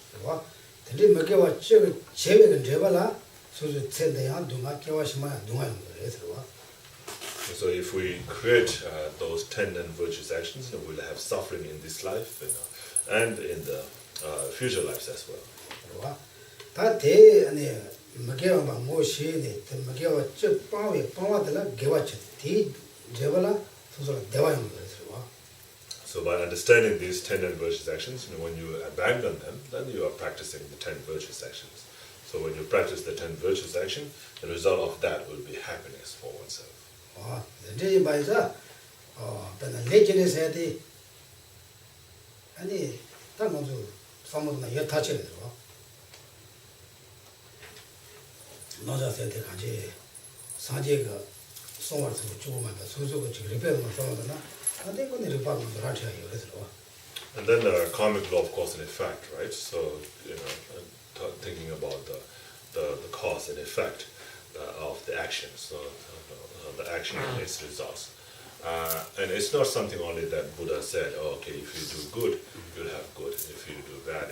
So if we create those 10 non-virtuous actions, we'll have suffering in this life, and in the future lives as well. So by understanding these 10 non-virtuous actions, when you abandon them, then you are practicing the 10 virtuous actions. So when you practice the 10 virtuous actions, the result of that will be happiness for oneself. And then the karmic law of cause and effect, right? So, thinking about the cause and effect of the action. So, the action and its results. And it's not something only that Buddha said, if you do good, you'll have good. If you do bad,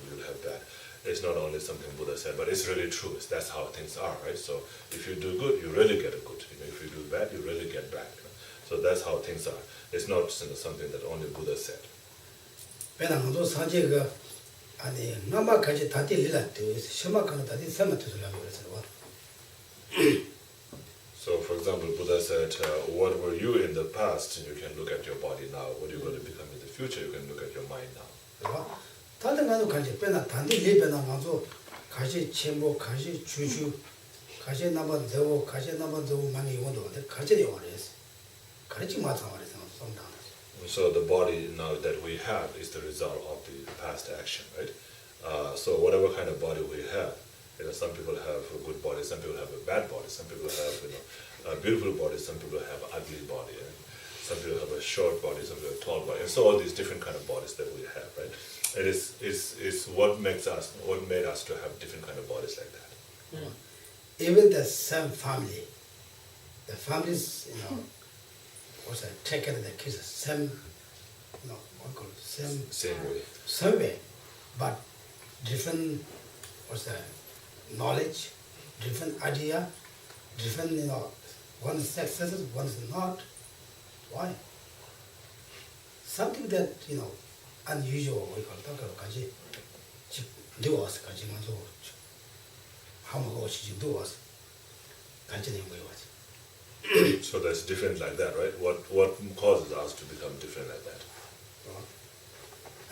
you'll have bad. It's not only something Buddha said, but it's really true. That's how things are, right? So if you do good, you really get a good. If you do bad, you really get bad. So that's how things are. It's not something that only Buddha said. So, for example, Buddha said, what were you in the past? You can look at your body now. What are you going to become in the future? You can look at your mind now. So the body now that we have is the result of the past action, right? So whatever kind of body we have, some people have a good body, some people have a bad body, some people have a beautiful body, some people have an ugly body, and some people have a short body, some people have a tall body, and so all these different kind of bodies that we have, right? It is what made us to have different kind of bodies like that. Even the same family, the families, take care of the kids, same way, but different, knowledge, different idea, different, one is successful, one is not. Why? Something that, unusual, we call it, do us, So that's different like that, right? What causes us to become different like that?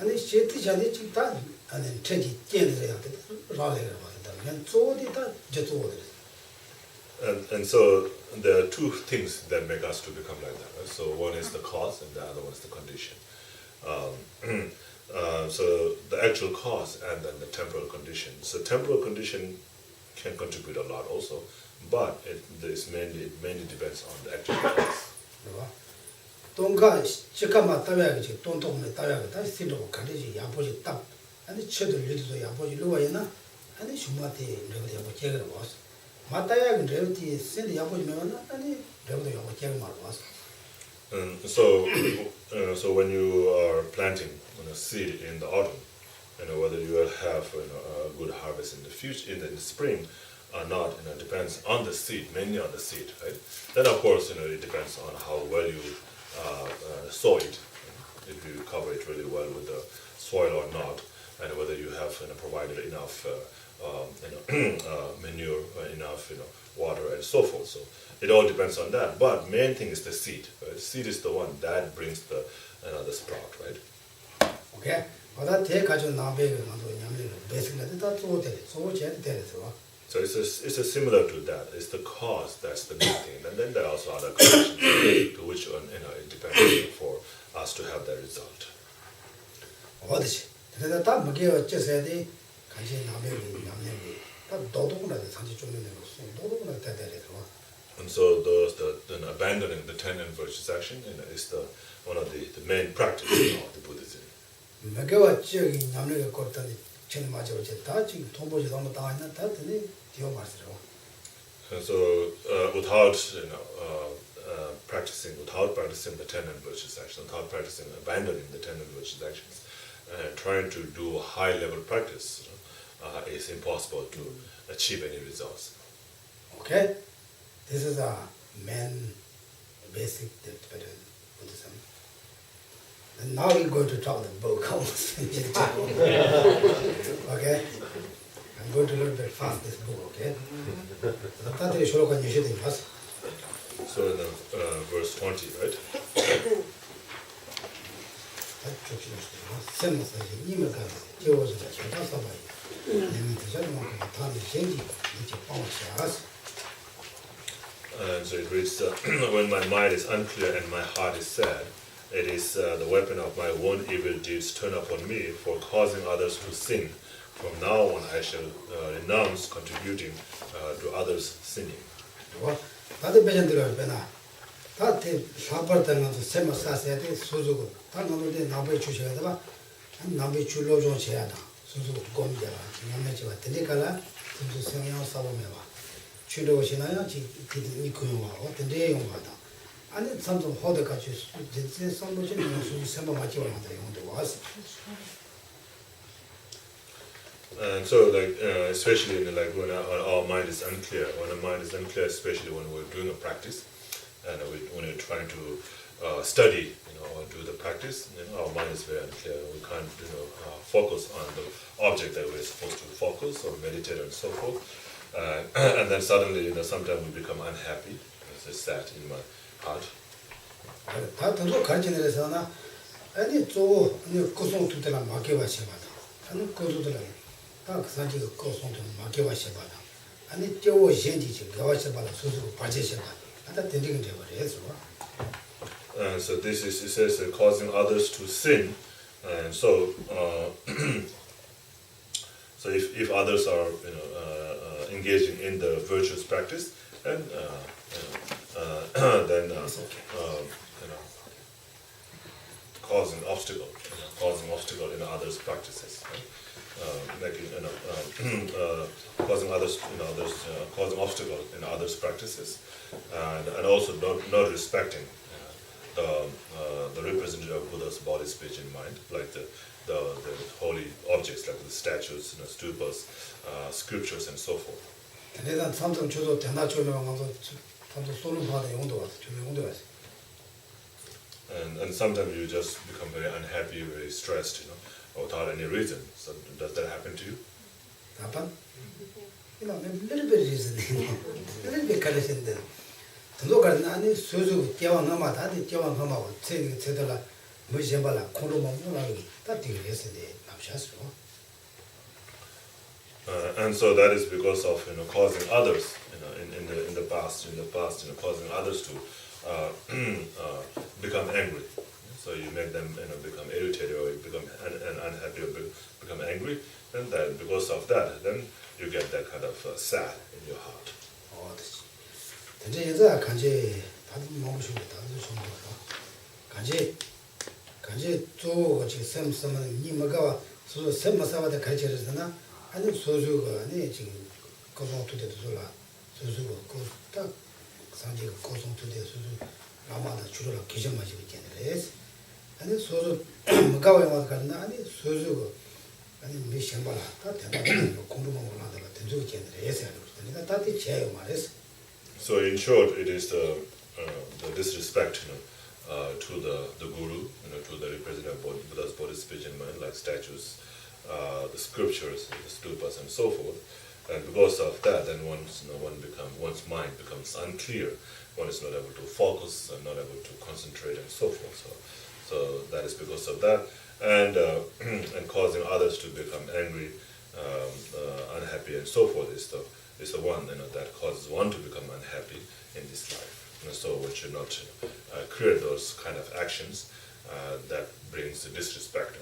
아니 시티자니 지다 아니 책이 깨는 라레가 봤다. 그냥 쪼디다 저쪼들. And so there are two things that make us to become like that. Right? So one is the cause and the other one is the condition. So the actual cause and then the temporal condition. So temporal condition can contribute a lot also, but it mainly depends on the actual cause. 동가 시카마 따야지 돈동네 따야가 다 시로 간지 야보지 딱 아니 쳐들 리도 야보지 루와이나 아니 슈마티 레버디 야보 제거로 와서 마따야가 레버디 신이 야보지 메나 아니 레버디 야보 제거 말 와서 So when you are planting a seed in the autumn, whether you will have a good harvest in the future, in the spring, or not, depends on the seed, mainly on the seed, right? Then of course, it depends on how well you sow it, if you cover it really well with the soil or not, and whether you have provided enough manure, enough water, and so forth. So it all depends on that. But main thing is the seed. Right? Seed is the one that brings the sprout, right? Okay. 어다 대 가지고 나베가 나도 냠을 베스는 다 쪼대 쪼제 되더라. So it's similar to that. It's the cause that's the main thing, and then there are also other conditions to which it depends for us to have that result. 어디지? 그래서 다 먹게 어째서 돼 간지 나베가 냠내고 다 도도구나 산지 좀 내고 도도구나 대대래서. And so the abandoning the 10 virtues action is one of the main practices of the Buddhism. 먹게와 지역이 냠내가 걸더니 전 맞아 어쨌다 지금 돈보지 너무 당하냐 다 되니 디오 말스러. And so without practicing the 10 virtues action, without practicing abandoning the 10 virtues actions, trying to do a high level practice is impossible to achieve any results. Okay, this is a main basic Buddhism. And now we're going to talk the book. Okay, I'm going to learn very fast this book. Okay, So in verse 20, right? And so it reads, when my mind is unclear and my heart is sad, it is the weapon of my own evil deeds turn upon me for causing others to sin. From now on I shall renounce contributing to others' sinning. 다들 배전들을 배나 다들 사발당한테 세마 사세야 돼 소주고 당한테 나베 주셔야 돼 봐. 나베 줄로 좀 해야 돼. 소주고 공개라. 남네지 봐. 되니까라 소주 생양 사보면 봐. 줄로 오시나요? 이 그용하고 근데 용하다. 아니 삼성 호대 같이 진짜 선보지 무슨 세마 맞지 않는다. 용도 와서. And so, especially when our mind is unclear, especially when we're doing a practice, and when we're trying to study, or do the practice, our mind is very unclear. We can't, focus on the object that we're supposed to focus or meditate and so forth. And then suddenly, sometimes we become unhappy. It's sad in my heart. 다 들어 가르치는데서나 아니 저 고송 두들라 막게와 시바다. 아니 고소들라 딱 사지가 고송도 막게와 시바다. 아니 저워 현지지 가와 시바다 소소 바제 시바다. 아다 된딩이 돼 버려서. So this is, it says, causing others to sin. And so, so if others are, engaging in the virtuous practice, then causing obstacle in others' practices, right? Causing others, causing obstacle in others' practices, and also not respecting the representative of Buddha's body, speech, and mind, like the holy objects, like the statues, stupas, scriptures, and so forth. 대단 삼성 주도 대나 조명하고 삼성 소름 받아 용도 와서 조명도 와서. And sometimes you just become very unhappy, very stressed, without any reason. So does that happen to you? Happen? Little bit reason, little bit condition. The local nani suzu tiawan hama, that tiawan hama, saying etc. 무시해봐라 코로만고라기 다 되겠는데 남샤스로. And so that is because of causing others in the past causing others to become angry. So you make them become irritated or become unhappy or become angry, and then because of that, then you get that kind of sad in your heart. 근데 이제 간제 다들 먹으시고 다들 좀 간제 또 지금 샘섬은 니마가 소 샘마사와다 가르쳐잖아. 아니 소주가 아니 지금 고성투대도 졸라 소주가 그딱 상지가 고성투대 소주 아마다 주로라 기점 마시고 있겠네. 아니 소주 뭐가 와서 간다. 아니 소주가 아니 미션발아 다 대단한 공부만 올라다가 된적이 있겠네. 해서 그러니까 다들 제요 말했어. So in short, it is the disrespect, to the guru, to the representative of Buddha's body, speech, and mind, like statues, the scriptures, the stupas, and so forth. And because of that, then one's mind becomes unclear. One is not able to focus and not able to concentrate, and so forth. So that is because of that, and causing others to become angry, unhappy, and so forth is the one that causes one to become unhappy in this life. So one should not create those kind of actions that brings disrespect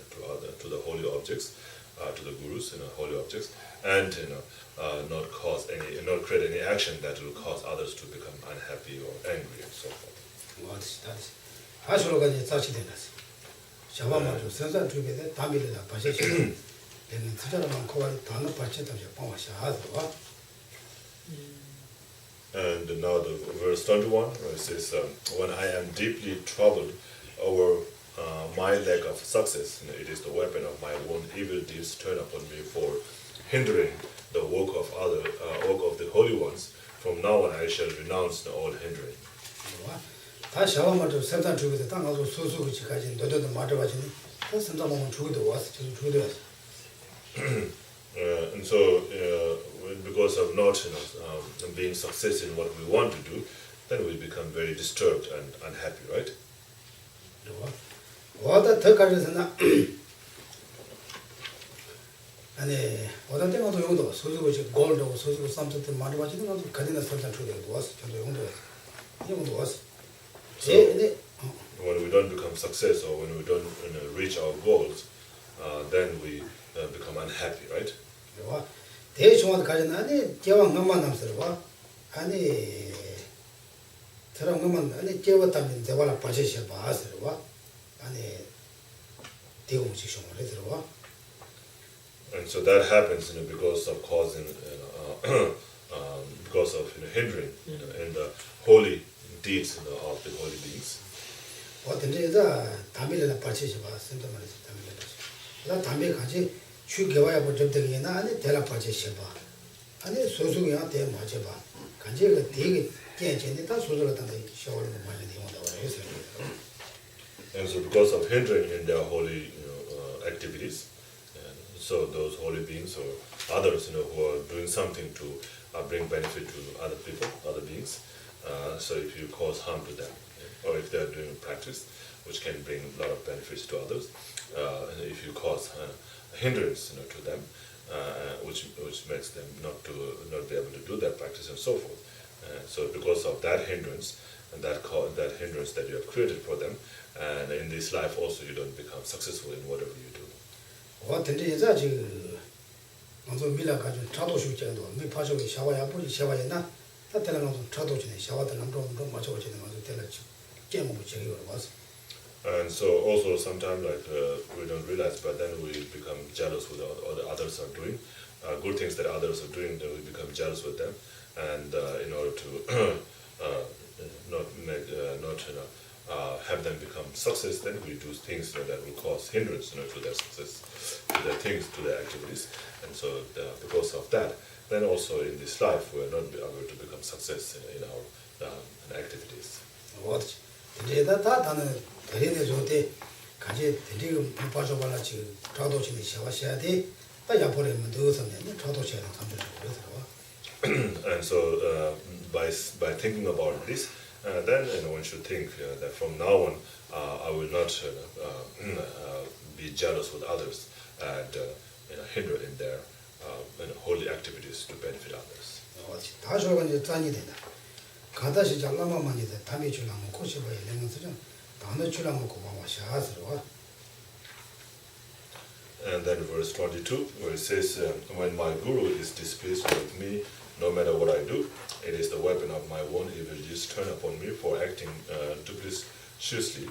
to the holy objects, to the gurus, holy objects, and not create any action that will cause others to become unhappy or angry and so forth. And now the verse 21 says, when I am deeply troubled over my lack of success, it is the weapon of my own evil deeds turn upon me for hindering the work of the holy ones. From now on I shall renounce all hindering. And so, because of not being successful in what we want to do, then we become very disturbed and unhappy, right? So, when we don't become successful or when we don't reach our goals, then we become unhappy, right? 대중한테 가진 아니 제왕 너만 남서와 아니 저런 것만 아니 제와다면 제발아 빠지셔 봐서와 아니 대공식성을 해들어와. And so that happens because of causing because of hindering in the holy deeds of the holy beings. 어떤데 자 담배를 빠지셔 봐. 선도 말해서 담배를 빠지. 나 담배 가지 추겨와야 버접되기나 아니 대라빠지 셔봐. 아니 소소야 대 맞아 봐. 간제가 되게 깨진데 다 소소라던데 셔오는 많이 되는다 그래서. And so because of hindering in their holy activities, so those holy beings or others who are doing something to bring benefit to other people, other beings, so if you cause harm to them, or if they are doing practice which can bring a lot of benefits to others, if you cause hindrance to them, which makes them not be able to do that practice and so forth. So because of that hindrance and that hindrance that you have created for them, and in this life also you don't become successful in whatever you do. 근데 이제 지금 먼저 밀어 가지고 차도식 정도 미 파쇼기 샤와야 보지 샤와야나 다때는 좀 차도지네 샤와들 남도 맞아 가지고 먼저 될지 깨모 붙이기 어려워서. And so also sometimes we don't realize, but then we become jealous with what the others are doing. Good things that others are doing, then we become jealous with them, and in order to have them become success, then we do things that will cause hindrance to their success, to their things, to their activities, and so because of that, then also in this life we are not able to become success in our activities. What? 대리네 좋대 가지 대리 빠져발라 지금 tra도치니 샤와셔야 돼. 다 버리면 더 섬네. tra도치는 감들 그래서. And so by thinking about this, then one should think that from now on I will not be jealous with others and hinder in their holy activities to benefit others. 다시 이제 짠이 된다. 가다시 잘라만 이제 담이 줄랑 먹고 싶어요. 내면서 좀 담에 줄랑 먹고 봐 샤스로. And then verse 22, where it says, when my guru is displeased with me, no matter what I do, it is the weapon of my own evil deeds turn upon me for acting duplicitously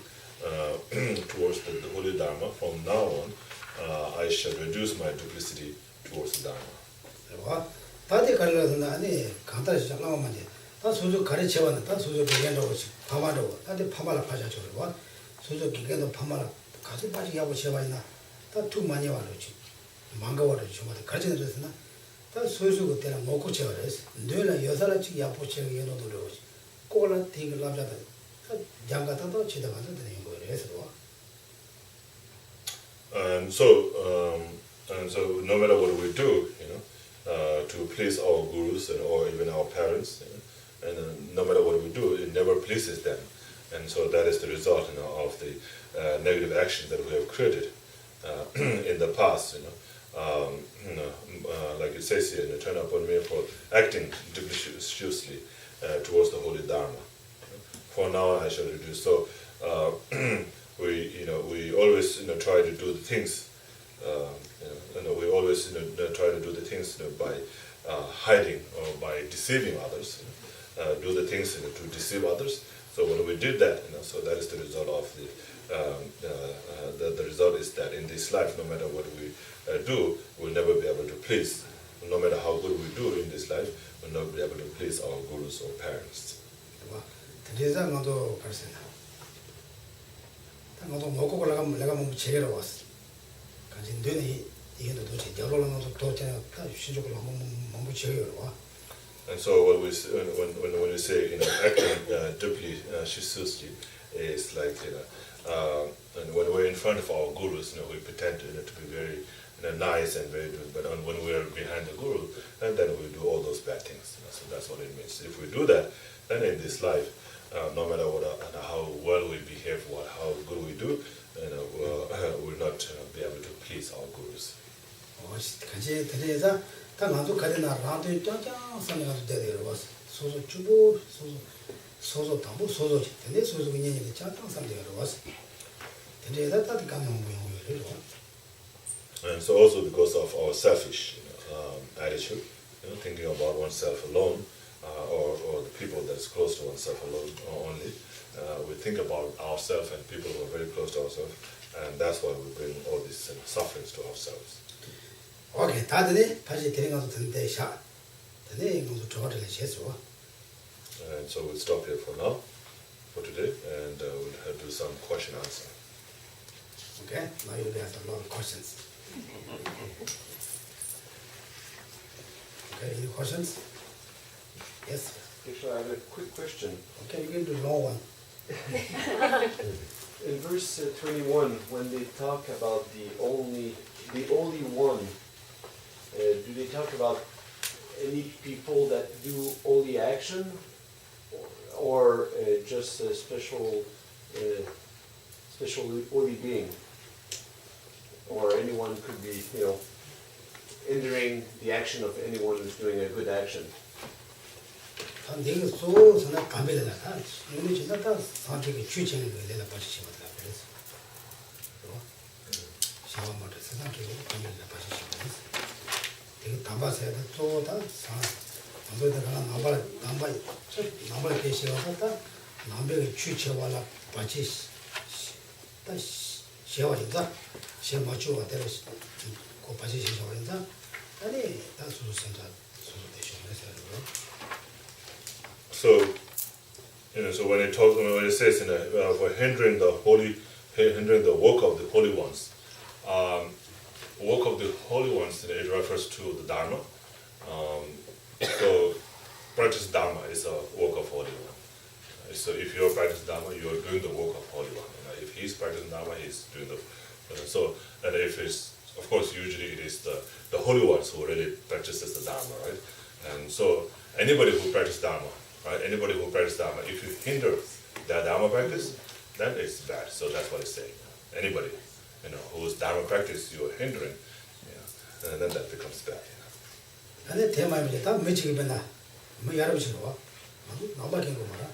towards the holy Dharma. From now on, I shall reduce my duplicity towards the Dharma. 다들 가려서 나니 간다시 잘라만 이제 다 소주 가르쳐봤는데 다 소주 기계로 파마로 다들 파마라 파자죠. 소주 기계로 파마라 가지 빠지게 하고 쳐봐이나 다투 많이 와르지 망가와르지 정말 가지는 다 소주 그때는 먹고 쳐버렸어. 뇌나 여사라치 야포치가 연어도 그러지. 꼬라 팅을 남자다. 장가다도 치다가도 되는 거예요. 그래서 And so no matter what we do, to please our gurus or even our parents, and no matter what we do, it never pleases them. And so that is the result of the negative actions that we have created in the past. Like it says here, turn upon me for acting duplicitously towards the holy Dharma. For now, I shall reduce. So we always try to do the things. We always try to do the things by hiding or by deceiving others. Do the things to deceive others. So when we did that, so that is the result of the result is that in this life, no matter what we do, we'll never be able to please. No matter how good we do in this life, we'll never be able to please our gurus or parents. 대장도 그랬어요. 당도 먹고 가려면 내가 뭐 제대로 왔어. 같이 뇌니 이게도 도대체 여러분도 도대체 다 신적으로 뭐 제대로 와. And so when we say acting duplicitously is like and when we're in front of our gurus, we pretend to be very nice and very good, but when we're behind the guru, and then we do all those bad things. So that's what it means. If we do that, then in this life, no matter what how well we behave, how good we do, we'll not be able to please our gurus. 같이 들려서 다 나도 가려나 라도 짱짱 선에가서 대대로 왔어. 소소 주보 소소 담보 소소 근데 소소 그냥이 짱짱 선대로 왔어. 들려서 다 가면 뭐요. And so also because of our selfish attitude, thinking about oneself alone, or the people that's close to oneself alone only, we think about ourselves and people who are very close to ourselves, and that's why we bring all these sufferings to ourselves. 오케이, 다들 다시 데려가서 듣는데 샤. 근데 이거 저거를 해서. And so we'll stop here for now, for today, and we'll do some question answer. Okay, now you'll have a lot of questions. Okay, any questions? Yes. Actually, I have a quick question. Okay, you can do long one. In verse 21, when they talk about the only one, do they talk about any people that do only action, or just a special holy being, or anyone could be, hindering the action of anyone who's doing a good action? 내가 소소나 감별을 하다. 이미 지나다 산책에 취치는 거 내가 같이 싶었다. 그래서. 샤워마트 산책에 감별을 같이 싶었어. 되게 담바서야 또다 산. 먼저다가 남발 계시어서 남백에 취쳐와라 같이 다 샤워인다. 샤워 맞추어 때려서 그 같이 샤워인다. 아니 다 소소선다. 소소 대셔서 So, so when it says for hindering the work of the holy ones, work of the holy ones, it refers to the Dharma. So, practice Dharma is a work of holy one. So, if you're practicing Dharma, you're doing the work of holy one. If he's practicing Dharma, he's doing the. And if it's, of course, usually it is the holy ones who really practices the Dharma, right? And so, anybody who practices Dharma right? Anybody who practices Dharma, if you hinder their Dharma practice, then it's bad. So that's what it's saying. Anybody, whose Dharma practice you're hindering, and then that becomes bad. 안에 대마이면 다 미치게 변나. 뭐 여러분이로. 너무 긴 거 말아.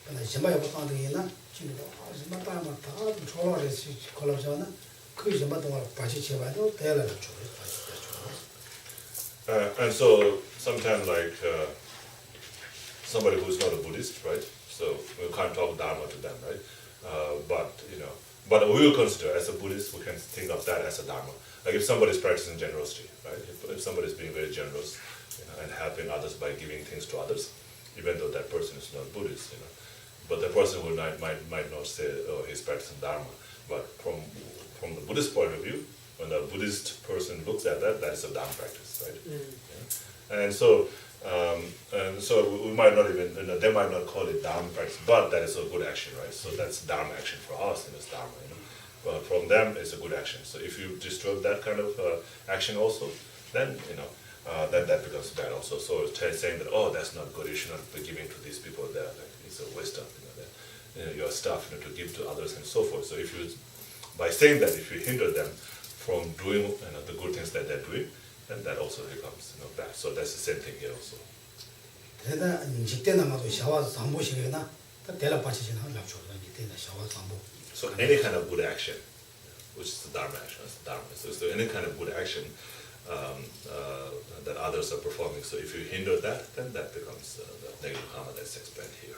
근데 정말 보통 되나? 지금 정말 빠만 다 좋아를 콜라잖아. 그 정말 동안 같이 제가도 대화를 줘. And so sometimes like somebody who's not a Buddhist, right? So we can't talk Dharma to them, right? But we will consider as a Buddhist, we can think of that as a Dharma. Like if somebody is practicing generosity, right? If somebody is being very generous, and helping others by giving things to others, even though that person is not Buddhist, but the person who might not say, oh, he's practicing Dharma. But from the Buddhist point of view, when the Buddhist person looks at that, that is a Dharma practice, right? And so we might not even, they might not call it Dharma practice, but that is a good action, right? So that's Dharma action for us, and it's Dharma, But from them, it's a good action. So if you disturb that kind of action also, then, then that becomes bad also. So it's saying that, oh, that's not good, you should not be giving to these people, it's a waste of your stuff to give to others and so forth. So if you, by saying that, if you hinder them from doing the good things that they're doing, then that also becomes bad. So that's the same thing here also. So any kind of good action, which is the Dharma action, is Dharma. So any kind of good action that others are performing. So if you hinder that, then that becomes the negative karma that's explained here.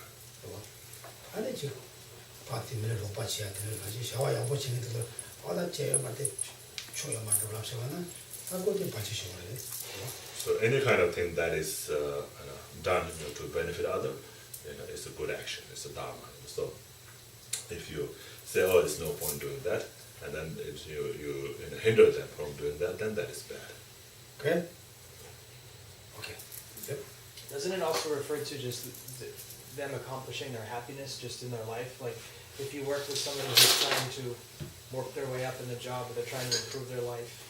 So any kind of thing that is done to benefit others, is a good action. It's a Dharma. So if you say, oh, there's no point doing that, and then if you hinder them from doing that, then that is bad. Okay? Okay. Yep. Doesn't it also refer to just them accomplishing their happiness just in their life? Like, if you work with somebody who's trying to work their way up in the job, or they're trying to improve their life,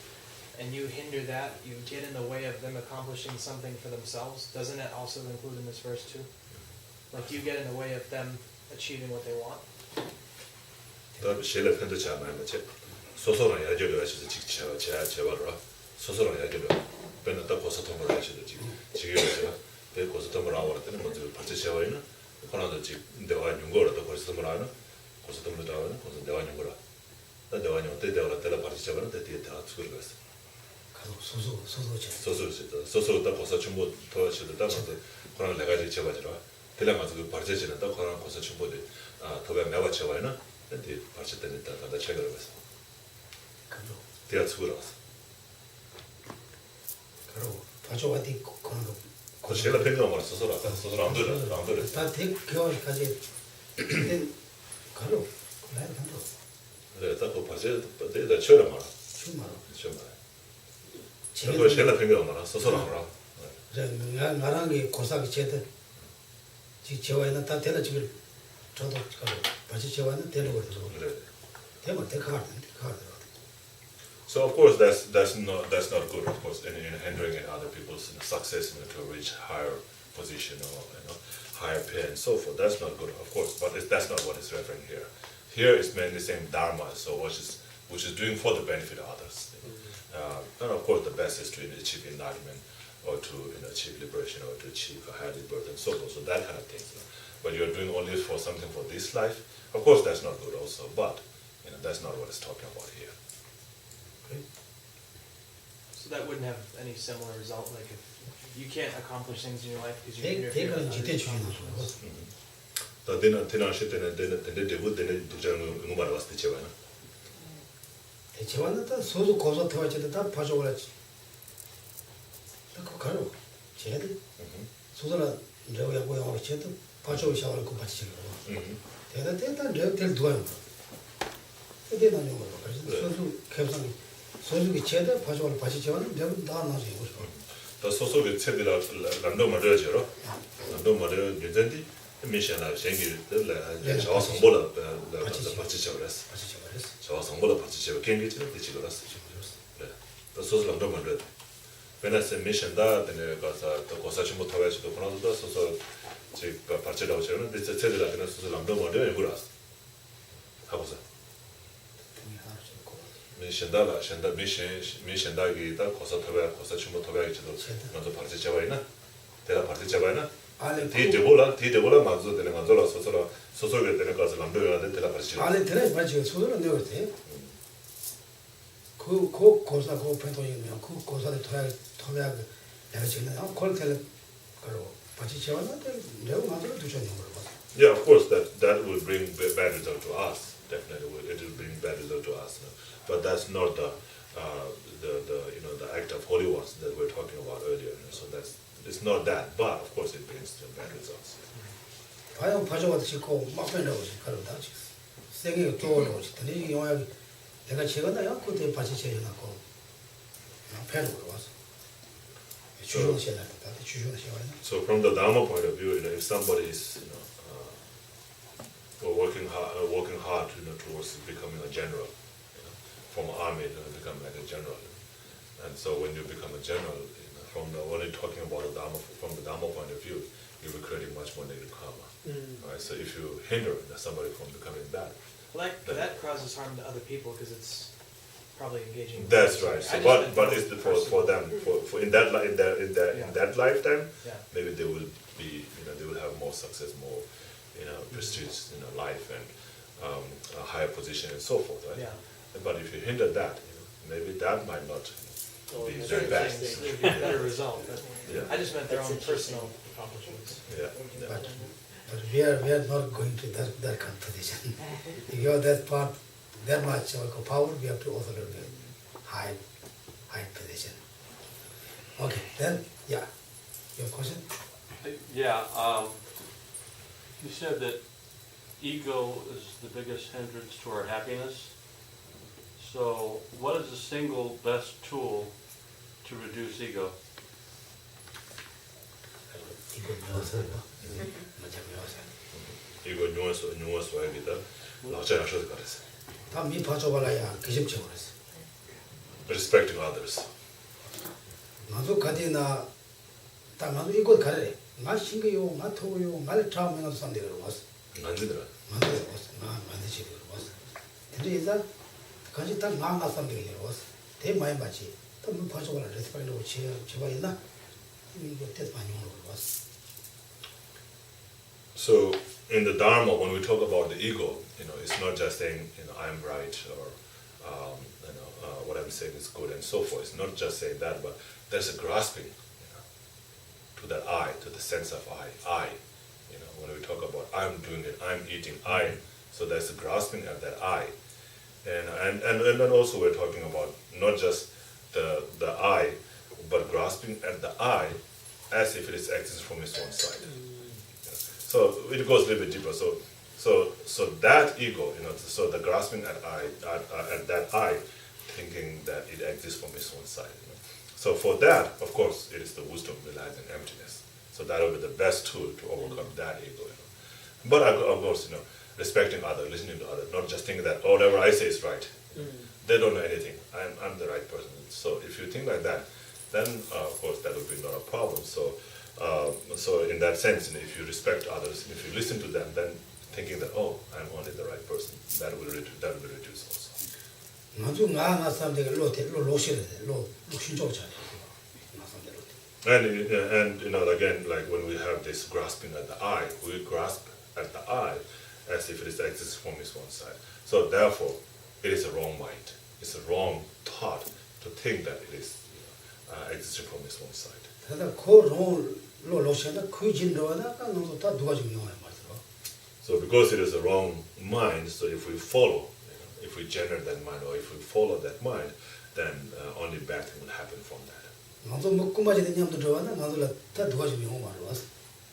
and you hinder that, you get in the way of them accomplishing something for themselves. Doesn't it also include in this verse too? Like, you get in the way of them achieving what they want? So of course that's not good. Of course, in hindering other people's success to reach higher position or higher pay and so forth. That's not good, of course. But that's not what it's referring here. Here it's mainly saying Dharma, so which is doing for the benefit of others. And of course, the best is to achieve enlightenment, or to achieve liberation, or to achieve a higher birth and so forth. So that kind of thing. But you're doing only for something for this life. Of course, that's not good also. But that's not what it's talking about here. Okay. So that wouldn't have any similar result, like if you can't accomplish things in your life because you interfere with others' accomplishments. 대체와는 소소 고소 터와지도 다 봐줘버렸지. 그 가로 쟤들 소소라 내가 고양이 쟤도 봐줘 샤워를 그 같이 지금. 대단 될 두어요. 대단한 거 그래서 소소 개성 소소기 쟤도 봐줘를 같이 지원은 내가 다 나서 이거 싶어. 더 소소기 쟤들아 란도 맞아줘로. 란도 맞아 괜찮디? 미션아 생기를 저 성보다 같이 지원했어. 저 성보다 같이 지원 경기지는 되지 그랬어. 네. 더 소소랑도 맞아. 베나스 미션다 되네 가서 또 고사치 못하게도 그러나도 소소 즉 발제라고 저는 진짜 제대로 되는 소소 남도 머리에 그러스 하고서 미션다라 션다 미션다기다 고사토베 고사치 못하게도 먼저 발제 잡아이나 대라 발제 잡아이나 알레 디데볼라 맞죠 되는 거라 소소게 되는 가서 남도야 대라 발제 알레 테레 발제 소소는 내거든. 그 고사 그 펜토이면 그 고사를 토야 내가 지금 콜텔 그리고 같이 채워놨는데 내가 만들어 두셨는 걸 봐. Yeah, of course, that will bring bad result to us. Definitely, it will bring bad result to us. But that's not the the act of holy ones that we were talking about earlier. So it's not that. But of course, it brings the bad results. 과연 파조가 짓고 막 빼려고 그러다 지금 세게 도로 지더니 영화 내가 지금나요 그때 같이 채워놨고 패로 와서 주중 시간 때 주중 시간에. So from the Dharma point of view, if somebody is working hard towards becoming a general, from army to become like a general, and so when you become a general, when you're talking about the Dharma, from the Dharma point of view, you'll be creating much more negative karma. Right? So if you hinder somebody from becoming that, that causes harm to other people because it's probably engaging. That's right. So, but it's for them for in that lifetime, maybe they will be they will have more success, more prestige in life and a higher position and so forth, right? Yeah. But if you hinder that, maybe that might not be very bad. It would be a better result. But Yeah. I just meant their own personal accomplishments. Yeah. But we are not going to that competition. If you have that part, that much power, we have to also learn the high position. Okay, then your question. You said that ego is the biggest hindrance to our happiness. So, what is the single best tool to reduce ego? 이거 묘사가 맞아 묘사. 이거 누워서 해야겠다. 나중에 하셔도 그랬어. 다미 봐줘봐라야 기집체 그랬어. Respecting others. 나도 가디나 딱 나도 이거 가래. 나 신기요, 나 토고요, 날 처음에 산대로 왔어. 만지더라. 만들어 왔어. 나 만드시 왔어. 근데 이제 같이 딱 나가 산대로 왔어. 대 많이 맞지. 또뭐 봐줘봐라. 레스파이로 제가 있나? 이거 대 많이 오는 거 왔어. So in the Dharma, when we talk about the ego, it's not just saying, I'm right or, what I'm saying is good and so forth. It's not just saying that, but there's a grasping, to that I, to the sense of I. When we talk about I'm doing it, I'm eating, I. So there's a grasping at that I, and then also we're talking about not just the I, but grasping at the I, as if it is exists from its own side. So it goes a little bit deeper. So that ego, so the grasping at that I, thinking that it exists from its own side. So for that, of course, it is the wisdom realizing emptiness. So that will be the best tool to overcome that ego. But of course, respecting others, listening to others, not just thinking that whatever I say is right. They don't know anything. I'm the right person. So if you think like that, then of course that would be not a problem. So in that sense, if you respect others, and if you listen to them, then thinking that I'm only the right person, that will be reduced also. 나중 나 사람들이 로 신조 잘해. And again, like when we have this grasping at the I, we grasp at the I as if it exists from its own side. So therefore, it is a wrong mind. It's a wrong thought to think that it is existing from its own side. 그러다 로 로시나 그 진로나 너도 다 누가 좀 영어에 맞어. So because it is a wrong mind, so if we follow, if we generate that mind or if we follow that mind, then only bad thing will happen from that. 나도 먹고 맞이는 냠도 좋아나 나도 다 누가 좀 영어 말로 왔어.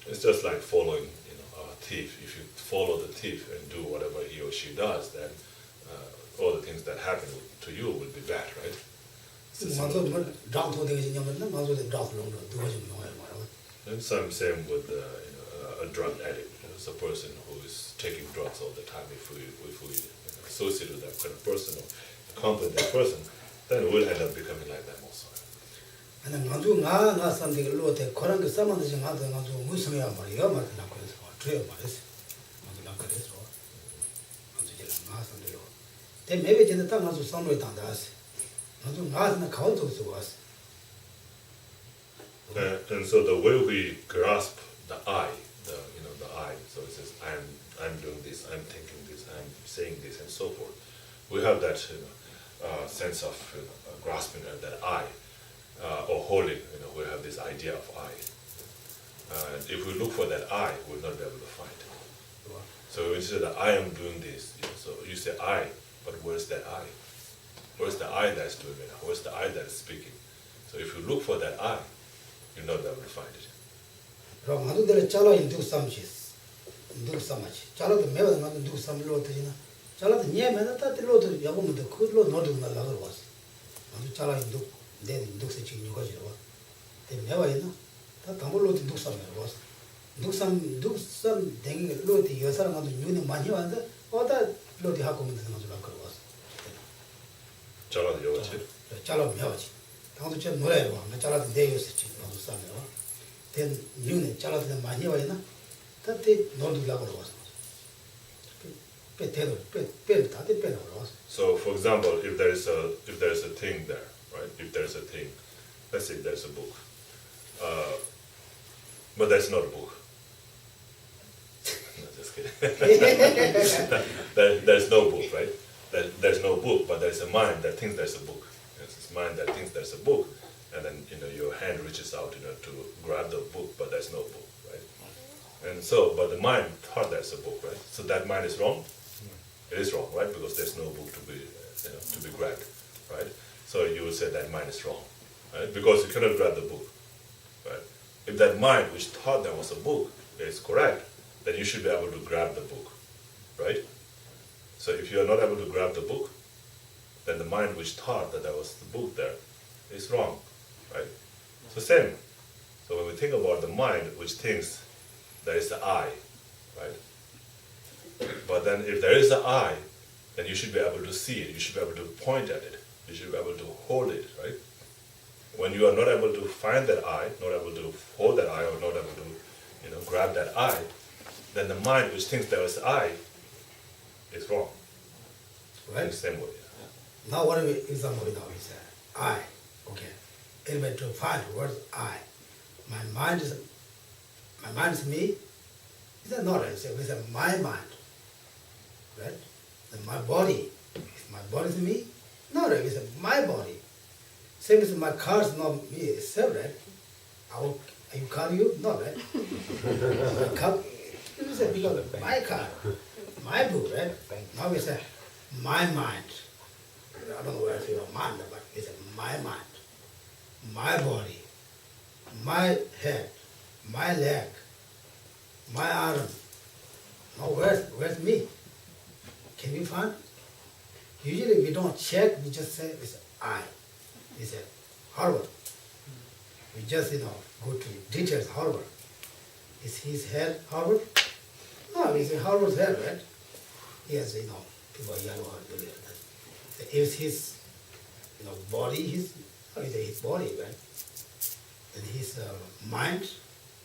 It's just like following, a thief. If you follow the thief and do whatever he or she does, then all the things that happen to you will be bad, right? 나도 뭐 라우도 되게 냠었나 나도 라우도 누가 좀 영어에 말하고. And same with a drug addict. It's a person who is taking drugs all the time. If we associate with that kind of person or accompany that person, then we'll end up becoming like them also. and nga something low te korang someone is nga musmya mario ma na ko so trio maris na ka so nga something te maybe jin ta nga so no ta das nga na ka to so was. And so the way we grasp the I, the I, so it says I'm doing this, I'm thinking this, I'm saying this, and so forth. We have that sense of grasping at that I, or holding. We have this idea of I. And if we look for that I, we'll not be able to find it. So when you say that I am doing this, so you say I, but where's that I? Where's the I that's doing it? Where's the I that is speaking? So if you look for that I, you'll not be able to find it. Wrong, I do the chala in do some cheese. Do so much. Chala the mewa not do some lot, Chala the near man that the lot of Yabum the good lot not doing the other was. And the chala in do then do such in New They never, that Tamolo to do some was. Do some thing lot yourself not doing money and or that lot Hakum is not was. Chala the Yoga. Chala Mewach. Down to Chem Murray, the Chala the day was on the sun. Then unit Chala the Mahia, that they not do was. So, for example, if there is a thing there, right? If there is a thing, let's say there's a book, but there's not a book. No, just kidding. There's no book, right? There's no book, but there's a mind that thinks there's a book. It's this mind that thinks there's a book, and then your hand reaches out, to grab the book, but there's no book, right? And so, but the mind thought there's a book, right? So that mind is wrong. It is wrong, right? Because there's no book to be grabbed, right? So you would say that mind is wrong, right? Because you cannot grab the book, right? If that mind which thought there was a book is correct, then you should be able to grab the book, right? So if you are not able to grab the book, then the mind which thought that there was the book there is wrong, right? So same. So when we think about the mind which thinks there is the I, right? But then if there is an I, then you should be able to see it, you should be able to point at it, you should be able to hold it, right? When you are not able to find that I, not able to hold that I, or not able to grab that I, then the mind which thinks there is I is wrong. Right? In the same way. Now what example now is I. Okay. Anyway, to find what is I. My mind is me. Is that not right? It's my mind. Right? And my body. Is my body is me? No, right? It's my body. Same as my car is not me itself, right? I car you? No, right? My car. It's because my car. My book, right? Now we say my mind. I don't know where it's your mind, but it's my mind, my body, my head, my leg, my arm. Now where's me? Can you find? Usually we don't check, we just say it's I. We say Harvard. We just go to details Harvard. Is his head Harvard? No, it's Harvard's head, right? Yes, people yellow or blue. Is his body his body, right? And his mind,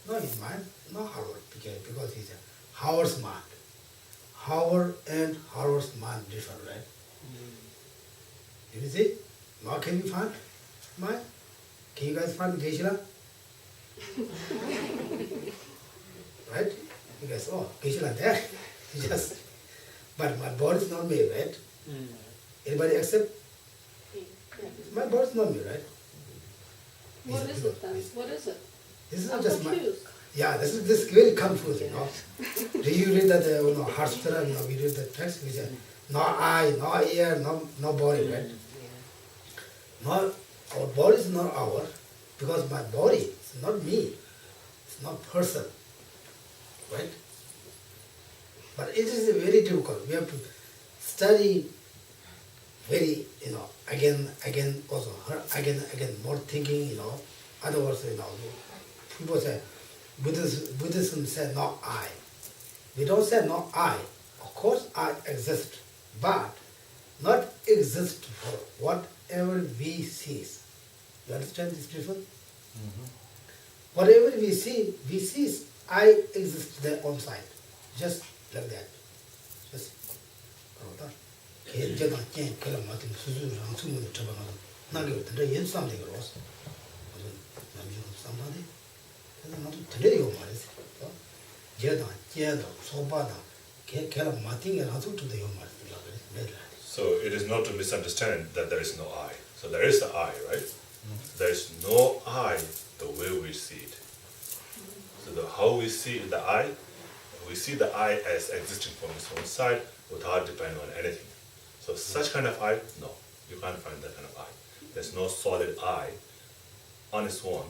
no, his mind, not Howard, because he's a Howard's mind. Howard and Howard's mind different, right? You see? Now can you find mind? Can you guys find Geshe? Right? You guys, Geshe there. Just, but my body is not me, right? Anybody accept? My body's not me, right? What is it then? What is it? This is I'm just confused. this is very confusing, Do you read that, Harshtra, we read the text, we say, no eye, no ear, no body, right? No, our body is not our, because my body is not me, it's not person, right? But it is very difficult. We have to study very, again, also, again, more thinking, Otherwise, people say, Buddhism said not I. We don't say not I. Of course I exist, but not exist for whatever we see. You understand this difference? Whatever we see I exist there on site. Just like that. Just So it is not to misunderstand that there is no I. So there is the I, right? There is no I the way we see it. So how we see the I, we see the I as existing from its own side without depending on anything. So such kind of I, no, you can't find that kind of I. There's no solid I on its own.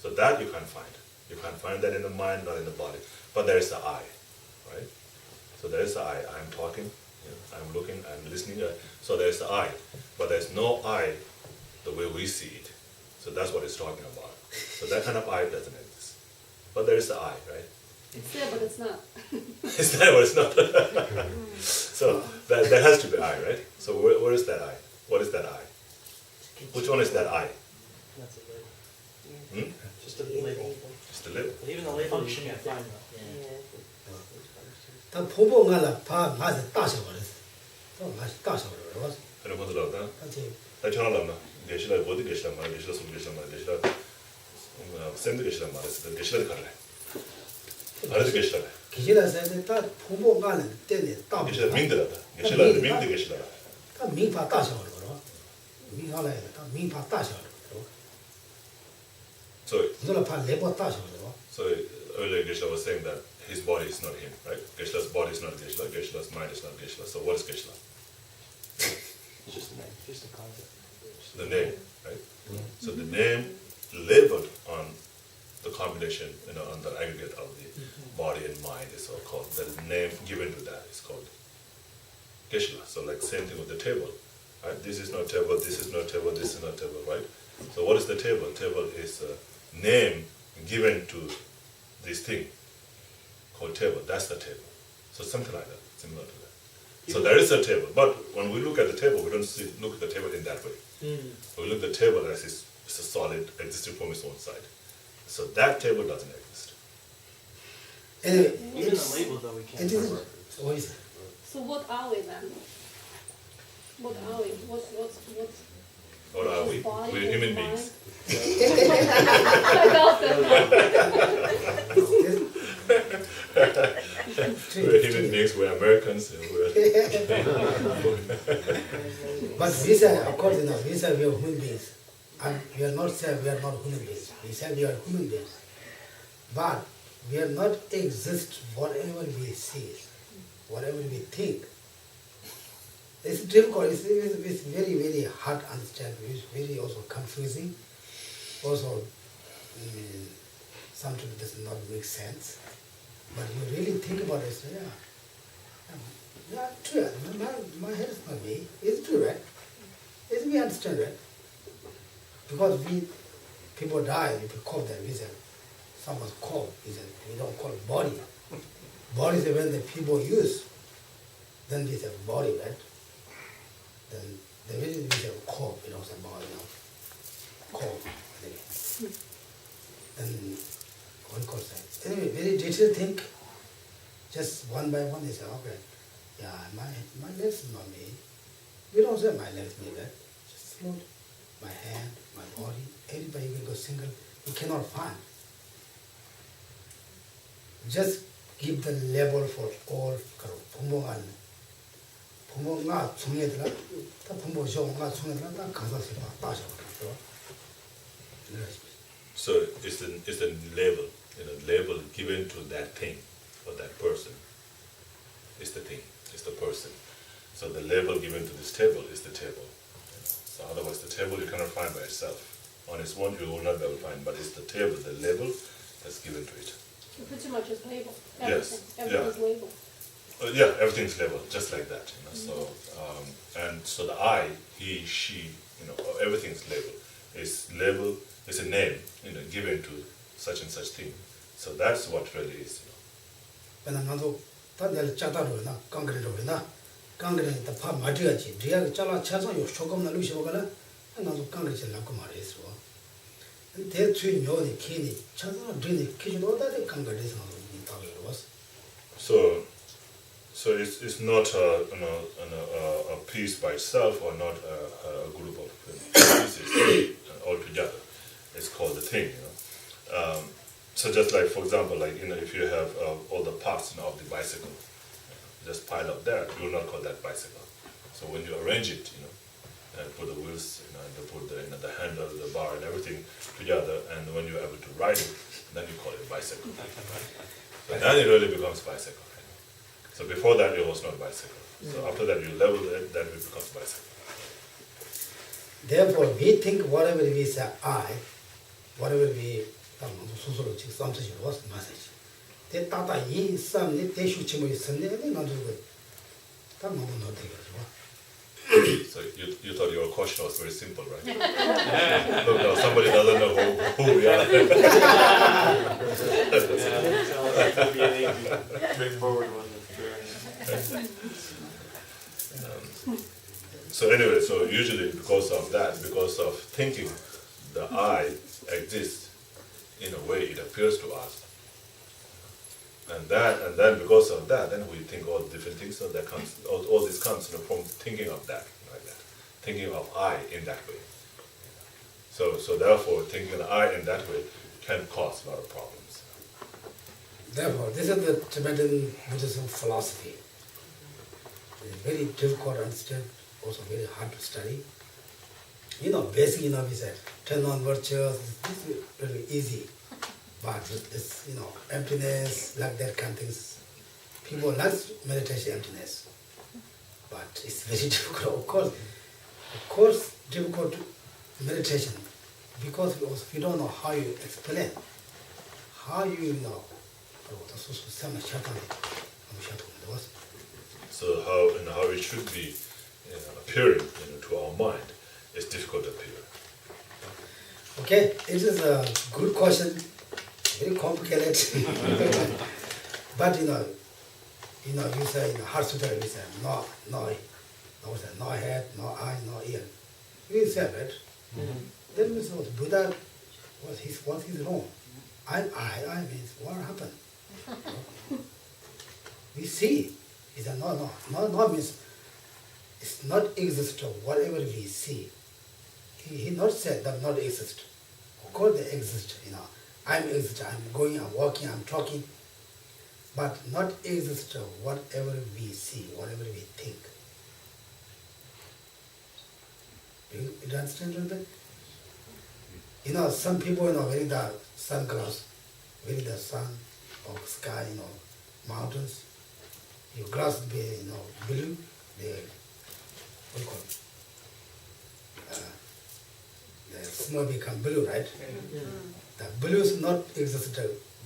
So that you can't find. You can't find that in the mind, not in the body. But there is the I, right? So there is the I. I'm talking, I'm looking, I'm listening. So there is the I. But there's no I the way we see it. So that's what it's talking about. So that kind of I doesn't exist. But there is the I, right? It's there, but it's not. It's there, but it's not. So there has to be I, right? So where is that I? What is that I? Which one is that I? That's a label. Hmm? Just a label. Just the label. But even the label you can't find though. 다 보고가라 봐 맞아 따셔버렸어. 또 맞아 따셔버렸어. 그런 것들 없다. 같이 나 전화를 나. 계시라 어디 계시란 말이야? 계시라 숨 계시란 말이야? 계시라 쌤도 계시란 말이야? 계시라 가래. 알아서 계시라. 기지라서 다 보고가는 때네 따. 계시라 민들하다. 계시라 민들 계시라. 다 민파 따셔버렸어. 민하라에 다 민파 따셔버렸어. So 이거를 봐 레버 따셔버렸어. so earlier Geshe was saying that his body is not him, right? Geshe's body is not Geshe. Geshe's mind is not Geshe. So what is Geshe? It's just a name, just a concept. The name, right? So the name labeled on the combination, on the aggregate of the body and mind is so called. The name given to that is called Geshe. So like same thing with the table, right? This is not table, this is not table, this is not table, right? So what is the table? Table is a name given to this thing called table. That's the table. So something like that, similar to that. So there is a table, but when we look at the table, we don't look at the table in that way. We look at the table as it's a solid existing from its own side. So that table doesn't exist. Anyway, Even the label though we can't it is find. what is it? So what are we then? What are we? What's What are we? body, We're human mind? beings. I doubt that. We're human beings, we're Americans, and we're But we say, of course, we say we are human beings. And we are not saying we are not human beings. We say we are human beings. But we are not exist whatever we see, whatever we think. It's difficult, it's very, very hard to understand. It's very also confusing. Also, sometimes it does not make sense. But you really think about it, so yeah, true. My head is not me. It's true, right? It's we understand, right? Because people die, people call them, we say, someone's called, we don't call it body. Body is when the people use, then we say body, right? Then the way we say call, we don't say body now. Call. And one call science. Anyway, very detailed thing. Just one by one, they say, okay, yeah, my legs is not me. We don't say my legs me, right? Just slowly. My hand, my body, everybody will go single. You cannot find. Just give the label for all. 부모가 중에들아, 다 부모 쇼가 중에들아 다 가서 따져. So it's the label, label given to that thing or that person. It's the thing, it's the person. So the label given to this table is the table. So otherwise the table you cannot find by itself. On its own you will not be able to find, but it's the table, the label that's given to it. So pretty much is label. Yes, Everything yeah. is label. Yeah, everything's labeled just like that. So and so the I, he, she, everything's labeled. It's a name, given to such and such thing. So that's what really is. when 나도 다들 짜다로나 깡그리로나 깡그리 다 마디야지. 리아가 잘라 쳐서 요 조금 나누시 먹으나 나도 강아지 낳고 말했어. 대충 요리 키니 찾아 드니 키도 어디다 강아지에서 나도 왔어. So it's not a piece by itself or not a group of pieces altogether. It's called the thing, So just like, for example, like, if you have all the parts of the bicycle, just pile up there, you will not call that bicycle. So when you arrange it, and put the wheels, and put the handle, the bar, and everything together, and when you're able to ride it, then you call it bicycle. So then it really becomes bicycle. So before that, it was not bicycle. So after that, you level it, then it becomes bicycle. Therefore, we think whatever we say I, whatever we 스스로 지금 썸쓰시 was message. 대 따다 이 썸니 대슈치모 있었네. 내가 가지고 다 너무 넣어드리고. So you thought your question was very simple, right? Look, now somebody doesn't know who we are. It'll be an easy, straightforward one. So anyway, so usually because of that, because of thinking, the I exists in a way it appears to us. And then because of that, then we think all different things. So that comes, all this comes from thinking of that, like that, thinking of I in that way. So therefore, thinking of I in that way can cause a lot of problems. Therefore, this is the Tibetan Buddhism philosophy. It's very difficult to understand, also very hard to study. Basic, we said 10 non-virtues. This is really easy. But this, emptiness, like that kind of things, people like meditation emptiness. But it's very difficult, of course, difficult meditation, because we don't know how you explain, how you know. So how it should be appearing to our mind is difficult to appear. Okay, it is a good question, very complicated. But you say in Heart Sutra, you say no head, no eye, no ear. We said it. Then we thought Buddha what is wrong. I means what happened? We see. He said no means it's not exist whatever we see. He not said that not exist. Of course they exist, I'm exist, I'm going, I'm walking, I'm talking. But not exist whatever we see, whatever we think. You understand a little bit? Some people, wearing the sunglasses, wearing the sun or sky, mountains. Your glass be, blue, what do you call it? The snow become blue, right? The blue is not exist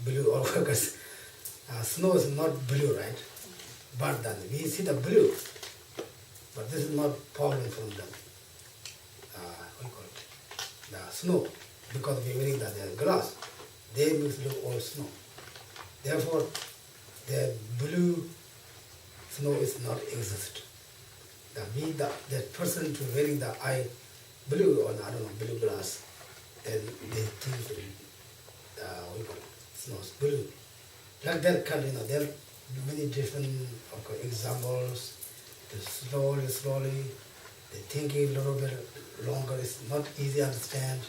blue or because snow is not blue, right? But then we see the blue, but this is not problem from the what do you call it? The snow, because we wearing the glass, they mix look all snow. Therefore, the blue snow is not exist. The person to wearing the eye blue or blue glass, then they think what do you call it? Snow is blue. Like that kind, there are many different examples. Slowly, they thinking a little bit longer. It's not easy to understand.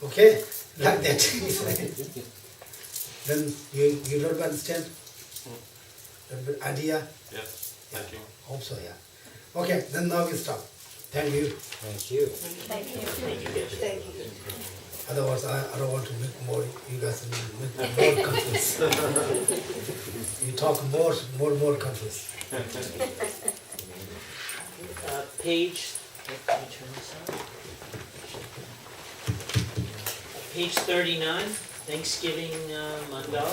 Okay, like that. Then you don't understand the idea. Yes, thank you. Hope so, yeah. Okay, then now we stop. Thank you. Thank you. Thank you. Thank you. Otherwise, I don't want to make more. You guys make more confused. You talk more confused. Page, let me turn this on. Page 39, Thanksgiving mandala.